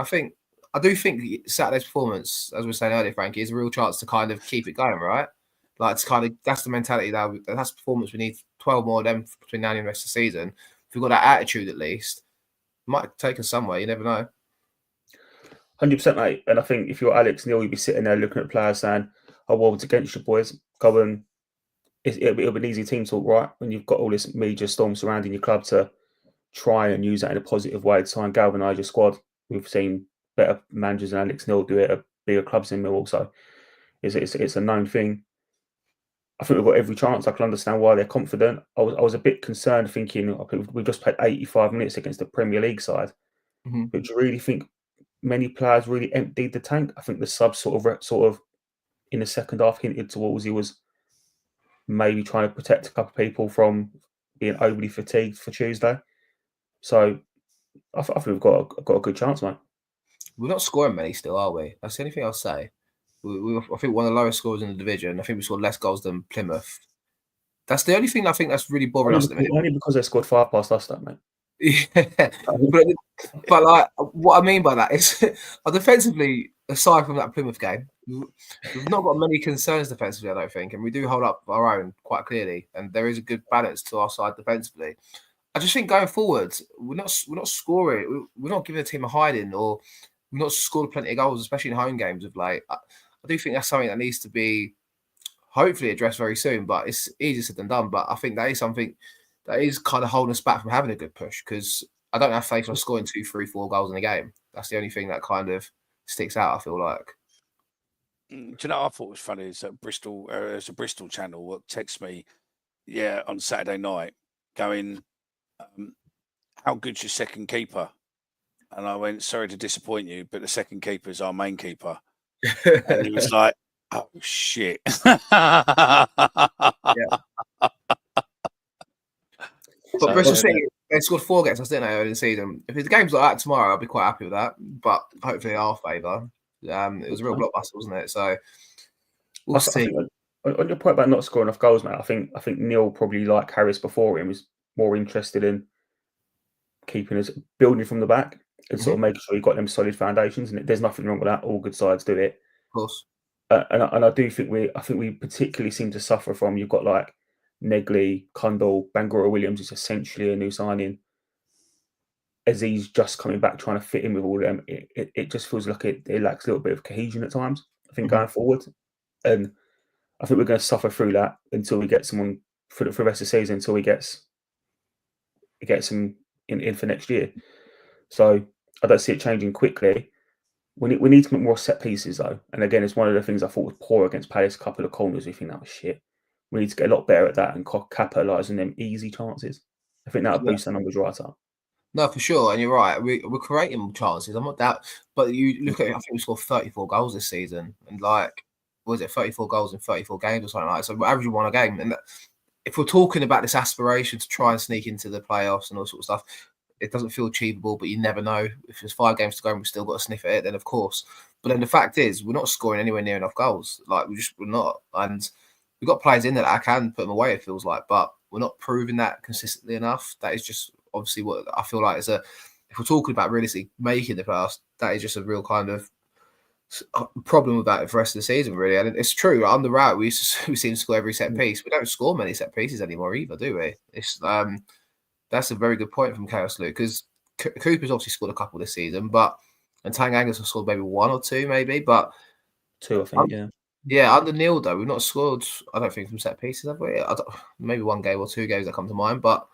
I do think Saturday's performance, as we were saying earlier, Frankie, is a real chance to kind of keep it going, right? Like, it's kind of, that's the mentality that's the performance. We need 12 more of them between now and the rest of the season. If we've got that attitude, at least, it might take us somewhere. You never know. 100%, mate. And I think if you're Alex Neil, you'd be sitting there looking at players saying, "Oh, well, it's against you, boys. Go and it'll be an easy team talk, right? When you've got all this media storm surrounding your club to try and use that in a positive way to try and galvanise your squad. We've seen better managers than Alex Neil do it at bigger clubs in Millwall, so it's a known thing. I think we've got every chance. I can understand why they're confident. I was a bit concerned, thinking we just played 85 minutes against the Premier League side. Mm-hmm. But do you really think many players really emptied the tank? I think the subs sort of in the second half hinted towards he was maybe trying to protect a couple of people from being overly fatigued for Tuesday. So I think we've got a good chance, mate. We're not scoring many still, are we? That's the only thing I'll say. I think one of the lowest scores in the division. I think we scored less goals than Plymouth. That's the only thing I think that's really bothering us at the minute. Only because they scored 5 past us, that mate. Yeah, but like, what I mean by that is, defensively, aside from that Plymouth game, we've not got many concerns defensively, I don't think, and we do hold up our own quite clearly, and there is a good balance to our side defensively. I just think going forward, we're not scoring, we're not giving the team a hiding, or we've not scored plenty of goals, especially in home games of late. I do think that's something that needs to be hopefully addressed very soon, but it's easier said than done. But I think that is something that is kind of holding us back from having a good push, because I don't have faith in scoring 2, 3, 4 goals in a game. That's the only thing that kind of sticks out, I feel like. Do you know what I thought was funny is that Bristol, there's a Bristol channel that texts me, on Saturday night, going, how good's your second keeper? And I went, sorry to disappoint you, but the second keeper is our main keeper. And he was like, oh, shit. Yeah. But Bristol City, They scored 4 against us, didn't they, early in the season? If the game's like that tomorrow, I'll be quite happy with that. But hopefully, our favour. It was a real blockbuster, wasn't it? So we'll see. On your point about not scoring enough goals, mate, I think Neil, probably like Harris before him, was more interested in keeping us building from the back and sort of making sure you've got them solid foundations. And there's nothing wrong with that. All good sides do it. Of course. And I do think we particularly seem to suffer from, you've got like Negley, Cundall, Bangura Williams is essentially a new signing. As he's just coming back trying to fit in with all of them, it just feels like it lacks a little bit of cohesion at times, I think, going forward. And I think we're going to suffer through that until we get someone for the rest of the season, until we get some in for next year. So I don't see it changing quickly. We need to make more set pieces, though. And again, it's one of the things I thought was poor against Palace. A couple of corners, we think that was shit. We need to get a lot better at that and capitalise on them easy chances. I think that'll boost the numbers right up. No, for sure, and you're right. We're creating chances. I'm not that, but you look at it. I think we scored 34 goals this season, and was it 34 goals in 34 games or something like that? So we're averaging 1 a game. And if we're talking about this aspiration to try and sneak into the playoffs and all sorts of stuff, it doesn't feel achievable. But you never know. If there's 5 games to go and we've still got to sniff at it, then of course. But then the fact is, we're not scoring anywhere near enough goals. We're not, and we've got players in there that I can put them away. It feels like, but we're not proving that consistently enough. That is just obviously what I feel like is if we're talking about realistically making the playoffs, that is just a real kind of problem with that for the rest of the season, really. And it's true. On the route, we seem to score every set piece. We don't score many set pieces anymore either, do we? It's that's a very good point from Chaos Luke, because Cooper's obviously scored a couple this season, and Tangangas has scored maybe 1 or 2, maybe, but 2, I think, yeah. Yeah, under Neil though, we've not scored, I don't think, from set pieces, have we? Maybe 1 game or 2 games that come to mind, but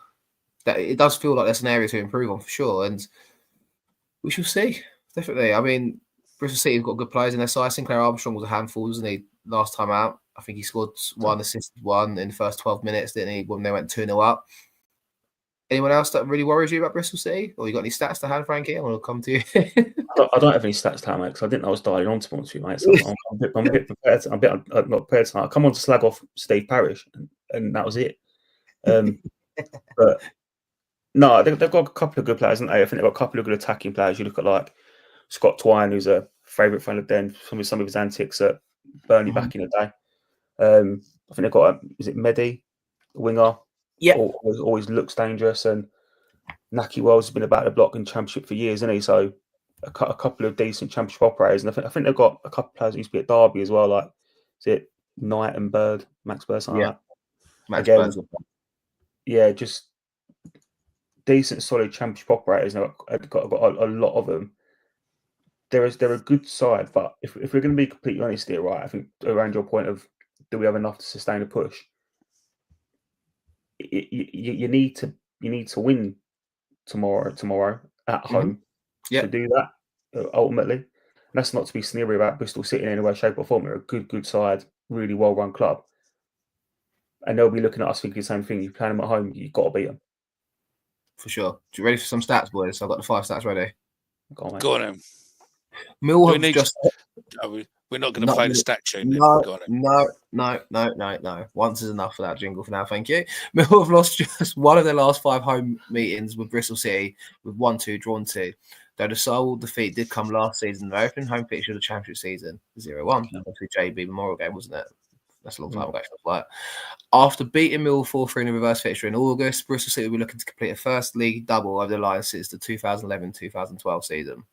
it does feel like there's an area to improve on for sure, and we shall see. Definitely. I mean, Bristol City have got good players in their side. Sinclair Armstrong was a handful, wasn't he, last time out? I think he scored 1, assisted 1 in the first 12 minutes, didn't he, when they went 2-0 up? Anyone else that really worries you about Bristol City? Or you got any stats to hand, Frankie? I want to come to you. I don't have any stats to hand, mate, because I didn't know I was dialing on to you, mate. So I'm a bit prepared. I'm not prepared tonight. I come on to slag off Steve Parish, and that was it. But no, they've got a couple of good players, haven't they? I think they've got a couple of good attacking players. You look at like Scott Twine, who's a favourite friend of Den, some of his antics at Burnley back in the day. I think they've got is it Mehdi, a winger? Yeah, always looks dangerous, and Naki Wells has been about the block in Championship for years, isn't he? So a couple of decent Championship operators, and I think they've got a couple of players who used to be at Derby as well, like is it Knight and Bird, Max Bird, something like that. Max Again, Bird. Yeah, just decent, solid Championship operators. And I've got a lot of them. They're a good side, but if we're going to be completely honest here, right? I think around your point of do we have enough to sustain a push? You need to win tomorrow at home to do that ultimately. And that's not to be sneery about Bristol City in any way, shape, or form. They're a good side, really well run club, and they'll be looking at us thinking the same thing. You play them at home, you've got to beat them for sure. You ready for some stats, boys? I've got the 5 stats ready. Go on, mate. Go on. Millwall have just. We're not going to play the stat tune. No. Once is enough for that jingle for now. Thank you. Millwall have lost just 1 of their last 5 home meetings with Bristol City, with 1-2 drawn 2. Though the sole defeat did come last season, the opening home fixture of the Championship season, 0-1. Obviously, JB Memorial game, wasn't it? That's a long time ago. Like, after beating Millwall 4-3 in a reverse fixture in August, Bristol City will be looking to complete a first league double over the line since the 2011-2012 season.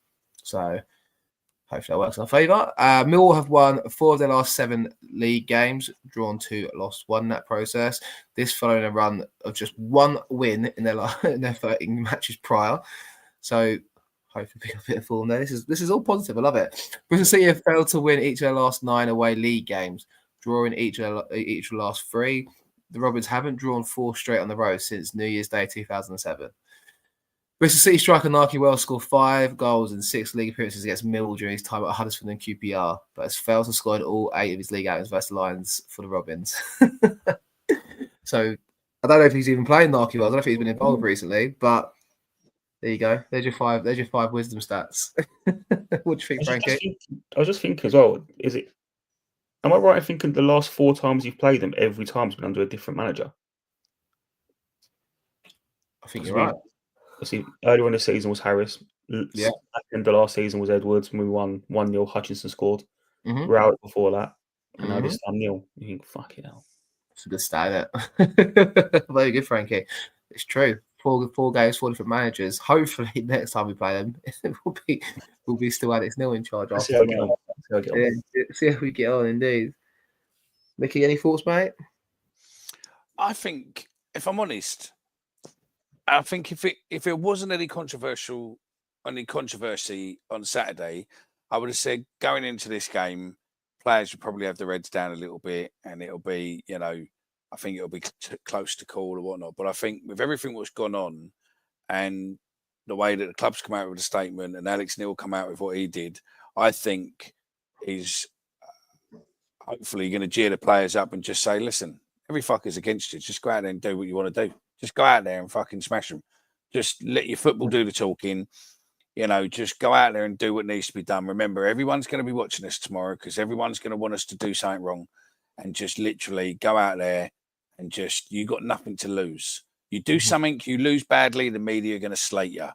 So, hopefully that works in our favour. Millwall have won 4 of their last 7 league games, drawn 2, lost 1 in that process. This following a run of just 1 win in their 13 matches prior. So hopefully pick up a bit of form there. This is all positive. I love it. Bristol City have failed to win each of their last 9 away league games, drawing each of the last 3. The Robins haven't drawn 4 straight on the road since New Year's Day 2007. Bristol City striker Naki Wells scored 5 goals in 6 league appearances against Millwall during his time at Huddersfield and QPR, but has failed to score in all 8 of his league outings versus the Lions for the Robins. So I don't know if he's even playing Naki Wells. I don't know if he's been involved recently, but there you go. There's your 5 wisdom stats. What do you think, Frankie? I was just thinking as well. Am I right in thinking the last 4 times you've played them, every time's been under a different manager? I I think you're right. See, earlier in the season was Harris. Yeah. At the end of last season was Edwards, and we won 1-0. Hutchinson scored. Mm-hmm. We were out before that, and now this time nil. You think, fuck it hell. It's a good start, isn't it? Very good, Frankie. It's true. Four games, 4 different managers. Hopefully, next time we play them, we'll be still Alex Neil in charge. See how we get on. See how we get on, indeed. Mickey, any thoughts, mate? I think, if I'm honest, I think if it wasn't any controversy on Saturday, I would have said going into this game, players would probably have the Reds down a little bit, and it'll be, I think it'll be close to call or whatnot. But I think with everything that's gone on and the way that the club's come out with a statement and Alex Neil come out with what he did, I think he's hopefully going to cheer the players up and just say, listen, every fucker's against you. Just go out there and do what you want to do. Just go out there and fucking smash them. Just let your football do the talking. Just go out there and do what needs to be done. Remember, everyone's going to be watching us tomorrow because everyone's going to want us to do something wrong. And just literally go out there and you got nothing to lose. You do something, you lose badly, the media are going to slate you.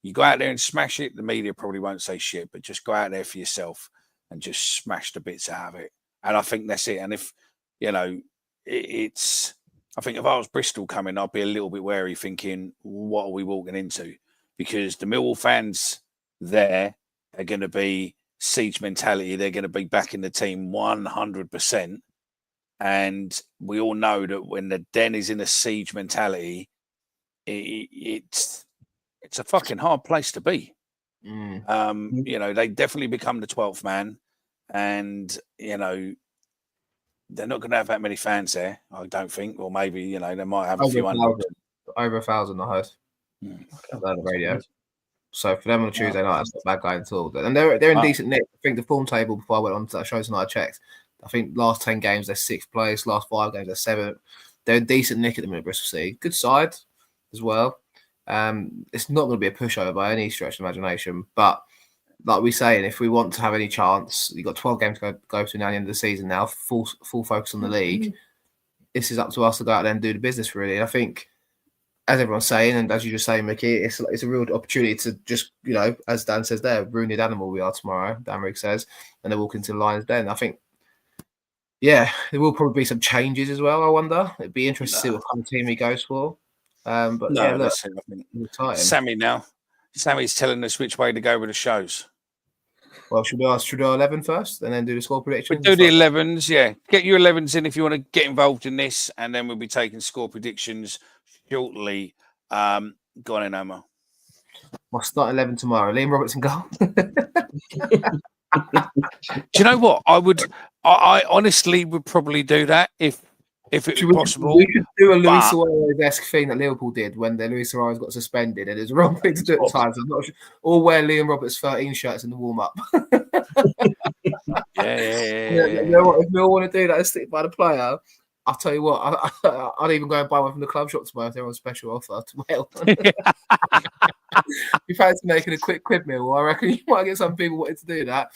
You go out there and smash it, the media probably won't say shit, but just go out there for yourself and just smash the bits out of it. And I think that's it. And if, I think if I was Bristol coming, I'd be a little bit wary thinking, what are we walking into? Because the Millwall fans there are going to be siege mentality. They're going to be backing the team 100%. And we all know that when the Den is in a siege mentality, it's a fucking hard place to be. They definitely become the 12th man. And, they're not going to have that many fans there, I don't think. Or maybe, they might have a few hundred. Over 1,000, I heard. On the radio. So for them on a Tuesday night, that's not bad going at all. And they're in decent nick. I think the form table before I went on to that show tonight, I checked. I think last 10 games they're 6th place, last 5 games they're 7th. They're in decent nick at the minute, Bristol City. Good side as well. It's not going to be a pushover by any stretch of imagination, but like we're saying, if we want to have any chance, you've got 12 games to go to now the end of the season now, full focus on the league. This is up to us to go out there and do the business, really. And I think, as everyone's saying, and as you just saying, Mickey, it's a real opportunity to just, as Dan says there, ruined animal we are tomorrow, Dan Riggs says, and they walk into the Lions Den. I think, there will probably be some changes as well, I wonder. It'd be interesting to see what kind of team he goes for. But look, Sammy's telling us which way to go with the shows. Well, should we do our 11 first and then do the score predictions? We'll do the 11s, yeah. Get your 11s in if you want to get involved in this, and then we'll be taking score predictions shortly. Go on in, Omar. We'll start 11 tomorrow. Liam Roberts in goal. Do you know what? I honestly would probably do that if it was possible. We could do a Luis Suarez-esque thing that Liverpool did when Luis Suarez got suspended, and it was the wrong thing to do at times. I'm not sure. Or wear Liam Roberts 13 shirts in the warm-up. Yeah. You know what? If we all want to do that and stick by the player, I'll tell you what, I'd even go and buy one from the club shop tomorrow if they're on special offer to mail. If I had to make it a quick quid meal, I reckon you might get some people wanting to do that.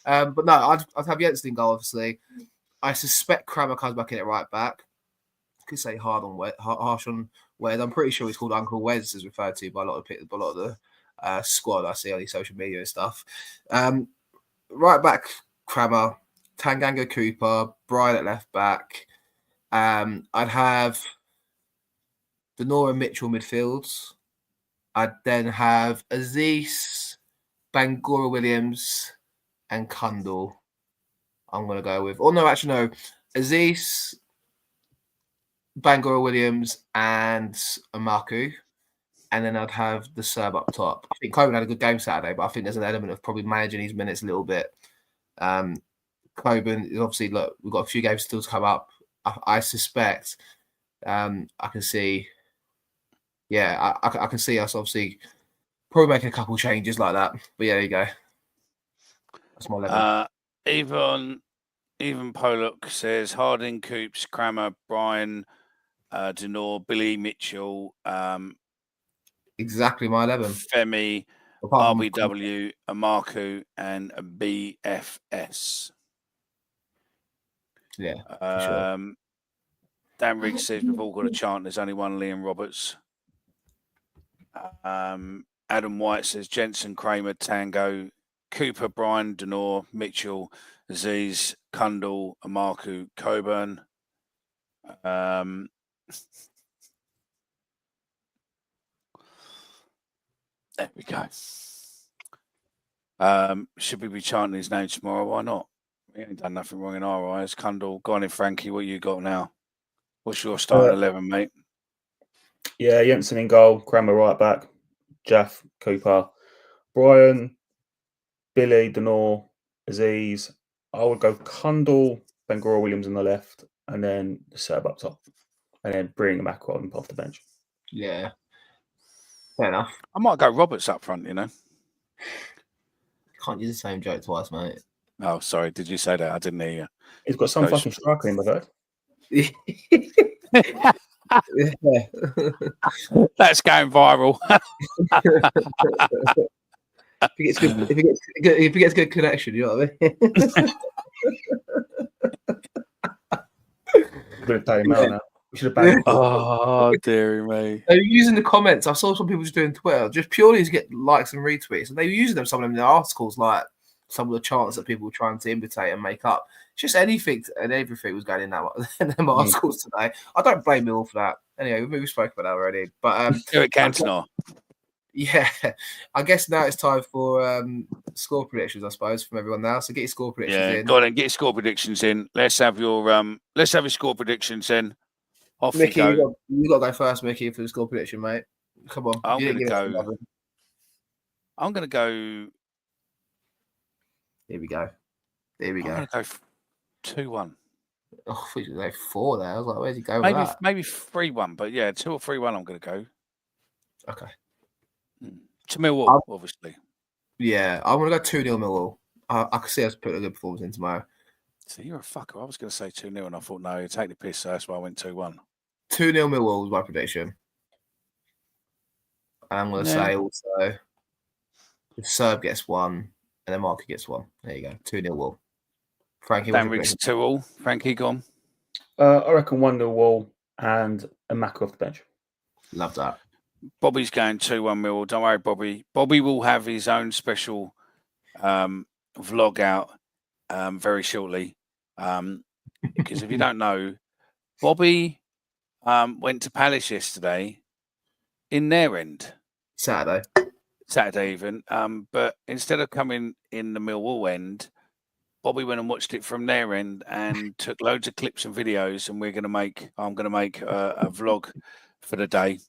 But no, I'd have Jensen in goal, obviously. I suspect Kramer comes back in at right back. I could say harsh on Wes. I'm pretty sure he's called Uncle Wes, is referred to by a lot of the squad I see on his social media and stuff. Right back, Kramer, Tanganga Cooper, Bryan at left back. I'd have Denora and Mitchell midfields. I'd then have Aziz, Bangura Williams, and Kundal. I'm going to go with. Oh, no, actually, no. Aziz, Bangura Williams, and Amaku. And then I'd have the Serb up top. I think Coburn had a good game Saturday, but I think there's an element of probably managing his minutes a little bit. Coburn, obviously, look, we've got a few games still to come up. I suspect I can see, I can see us obviously probably making a couple changes like that. But yeah, there you go. That's my level. Even Pollock says Harding, Coops, Kramer, Bryan, Denor, Billy, Mitchell, exactly my 11. Femi, RBW, Amaku, and a BFS. Yeah. Sure. Dan Riggs says we've all got a chant. There's only one Liam Roberts. Adam White says Jensen, Kramer, Tango, Cooper, Brian, Denor, Mitchell, Aziz, Kundal, Amarku, Coburn. There we go. Should we be chanting his name tomorrow? Why not? We ain't done nothing wrong in our eyes. Kundal, go on in, Frankie. What you got now? What's your starting 11, mate? Yeah, Jensen in goal, Kramer right back, Jaff, Cooper, Brian, Billy, Denor, Aziz. I would go Kundal, Bangor Williams on the left, and then the Serb up top, and then bring him back on off the bench. Yeah. Fair enough. I might go Roberts up front, you know. Can't use the same joke twice, mate. Oh, sorry. Did you say that? I didn't hear you. He's got some fucking striker in the third. Yeah. That's going viral. if he gets good connection, you know what I mean? We're going to pay him out now. We should have banned him. Oh, dearie me. They were using the comments. I saw some people just doing Twitter just purely to get likes and retweets, and they were using them, some of them in their articles, like some of the chants that people were trying to imitate and make up. Just anything and everything was going in them articles today. I don't blame Mill for that. Anyway, we spoke about that already. But Eric Cantona. Yeah, I guess now it's time for score predictions, I suppose, from everyone now. So get your score predictions in. Go on and get your score predictions in. Let's have your score predictions in. Off Mickey, you go. You got to go first, Mickey, for the score prediction, mate. Come on. I'm going to go. Here we go. I'm going to go 2-1. Oh, we should go 4 there. I was like, where's he going? Maybe 3-1, but yeah, 2 or 3-1. I'm going to go. Okay. To Millwall, obviously. Yeah, I'm going to go 2-0 Millwall. I can see us putting a good performance in tomorrow. So you're a fucker. I was going to say 2-0, and I thought, no, you take the piss. So that's why I went 2-1. 2-0 Millwall was my prediction. And I'm going to say also, if Serb gets 1, and then Marky gets 1. There you go. 2-0 Wall. Frankie, Dan Riggs 2-all. Frankie, go on. I reckon 1-0 Wall and a Mac off the bench. Love that. Bobby's going 2-1 Millwall. Don't worry, Bobby. Bobby will have his own special vlog out very shortly. Because if you don't know, Bobby went to Palace yesterday in their end. Saturday even. But instead of coming in the Millwall end, Bobby went and watched it from their end and took loads of clips and videos. And I'm going to make a vlog for the day,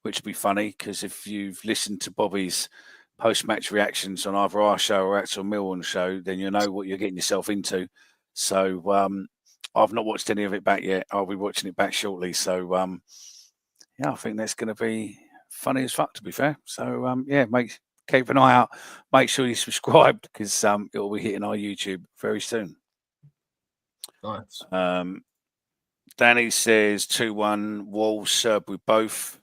which will be funny because if you've listened to Bobby's post-match reactions on either our show or Axel Millwall show, then you know what you're getting yourself into. So I've not watched any of it back yet. I'll be watching it back shortly. So I think that's going to be funny as fuck, to be fair. So keep an eye out. Make sure you subscribe because it will be hitting our YouTube very soon. Nice. Danny says 2-1 Wolves, Serb with both.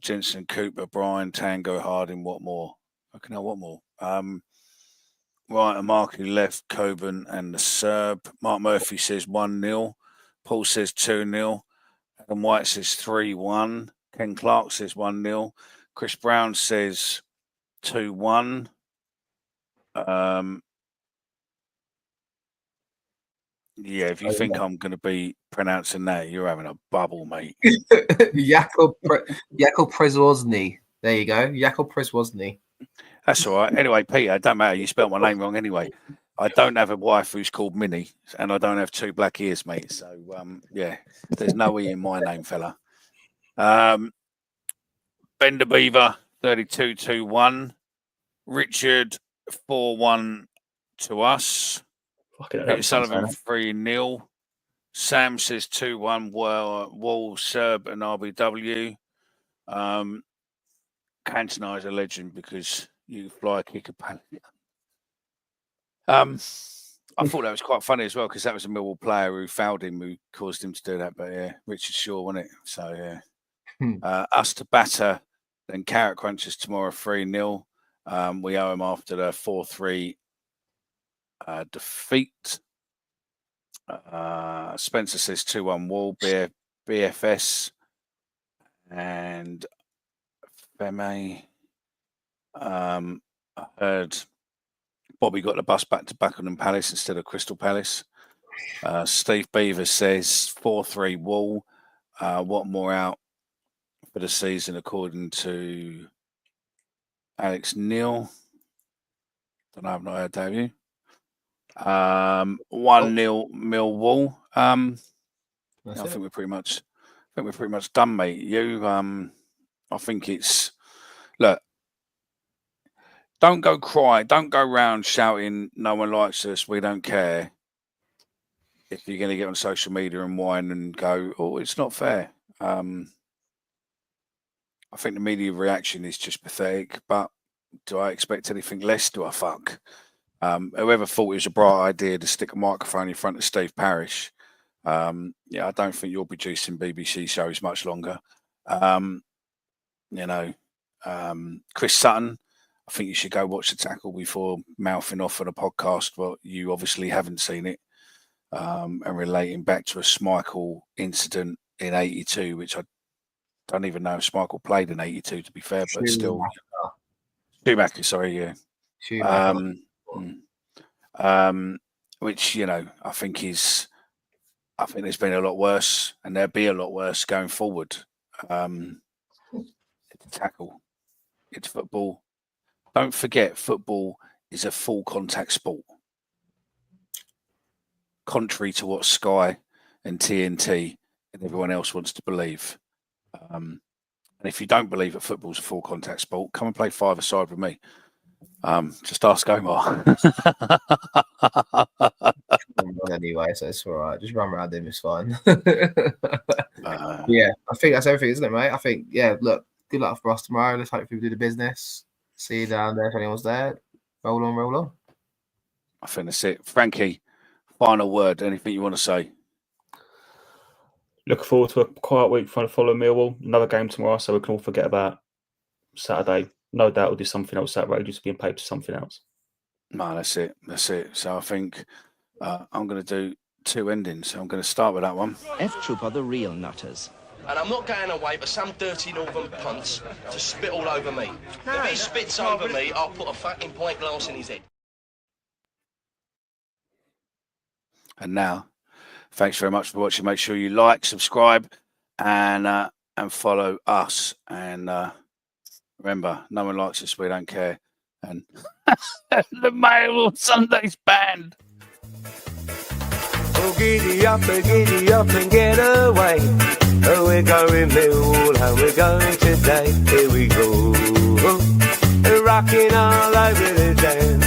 Jensen, Cooper, Brian, Tango, Harding, what more? Okay, now what more? Right, and Mark who left Coburn and the Serb. Mark Murphy says 1-0. Paul says 2-0. Adam White says 3-1. Ken Clark says 1-0. Chris Brown says 2-1. Yeah, if you think I'm going to be pronouncing that, you're having a bubble, mate. Jakub Przewozny. There you go. Jakub Przewozny. That's all right. Anyway, Peter, it don't matter. You spelled my name wrong anyway. I don't have a wife who's called Minnie, and I don't have 2 black ears, mate. So, there's no E in my name, fella. Bender Beaver, 32-2-1. Richard, 4-1 to us. Peter Sullivan, 3-0. Sam says 2-1. Wall, Serb, and RBW. Cantona is a legend because you fly, kick a penalty. I thought that was quite funny as well because that was a Millwall player who fouled him who caused him to do that. But yeah, Richard Shaw, wasn't it? So yeah. Us to batter, then Carrot Crunchers tomorrow 3-0. We owe him after the 4-3 defeat. Spencer says 2-1 Wall, BFS. and Feme. I heard Bobby got the bus back to Buckingham Palace instead of Crystal Palace. Steve Beaver says 4-3 Wall. Watmore out for the season, according to Alex Neal. Don't know, I've not heard that, have you? 1-0 Millwall. I think we're pretty much done, mate. I think it's look. Don't go cry. Don't go round shouting, "No one likes us. We don't care." If you're going to get on social media and whine and go, "Oh, it's not fair," I think the media reaction is just pathetic. But do I expect anything less? Do I fuck? Whoever thought it was a bright idea to stick a microphone in front of Steve Parish, I don't think you're producing BBC shows much longer. Chris Sutton, I think you should go watch the tackle before mouthing off on a podcast. Well, you obviously haven't seen it, and relating back to a Schmeichel incident in '82, which I don't even know if Schmeichel played in '82, to be fair, but still. Schumacher, sorry, yeah. Schumacher. Which, I think there's been a lot worse, and there'll be a lot worse going forward. It's a tackle. It's football. Don't forget, football is a full contact sport. Contrary to what Sky and TNT and everyone else wants to believe. And if you don't believe that football's a full contact sport, come and play five-a-side with me. Just ask Omar. Anyway, so it's all right. Just run around him, it's fine. Yeah, I think that's everything, isn't it, mate? I think, look, good luck for us tomorrow. Let's hope people do the business. See you down there if anyone's there. Roll on. I think that's it. Frankie, final word. Anything you want to say? Looking forward to a quiet week trying to follow Millwall. Another game tomorrow, so we can all forget about Saturday. No doubt we'll do something else outrageous, being paid to something else. No, that's it. So I think I'm going to do 2 endings. I'm going to start with that one. F-Troop are the real nutters. And I'm not going away for some dirty northern punts to spit all over me. If he spits over me, I'll put a fucking pint glass in his head. And now, thanks very much for watching. Make sure you like, subscribe, and follow us. And remember, no one likes us. We don't care. And the Mail Sunday's banned. Oh, giddy up and get away. Oh, we're going Millwall and we're going today. Here we go. Rocking all over the day.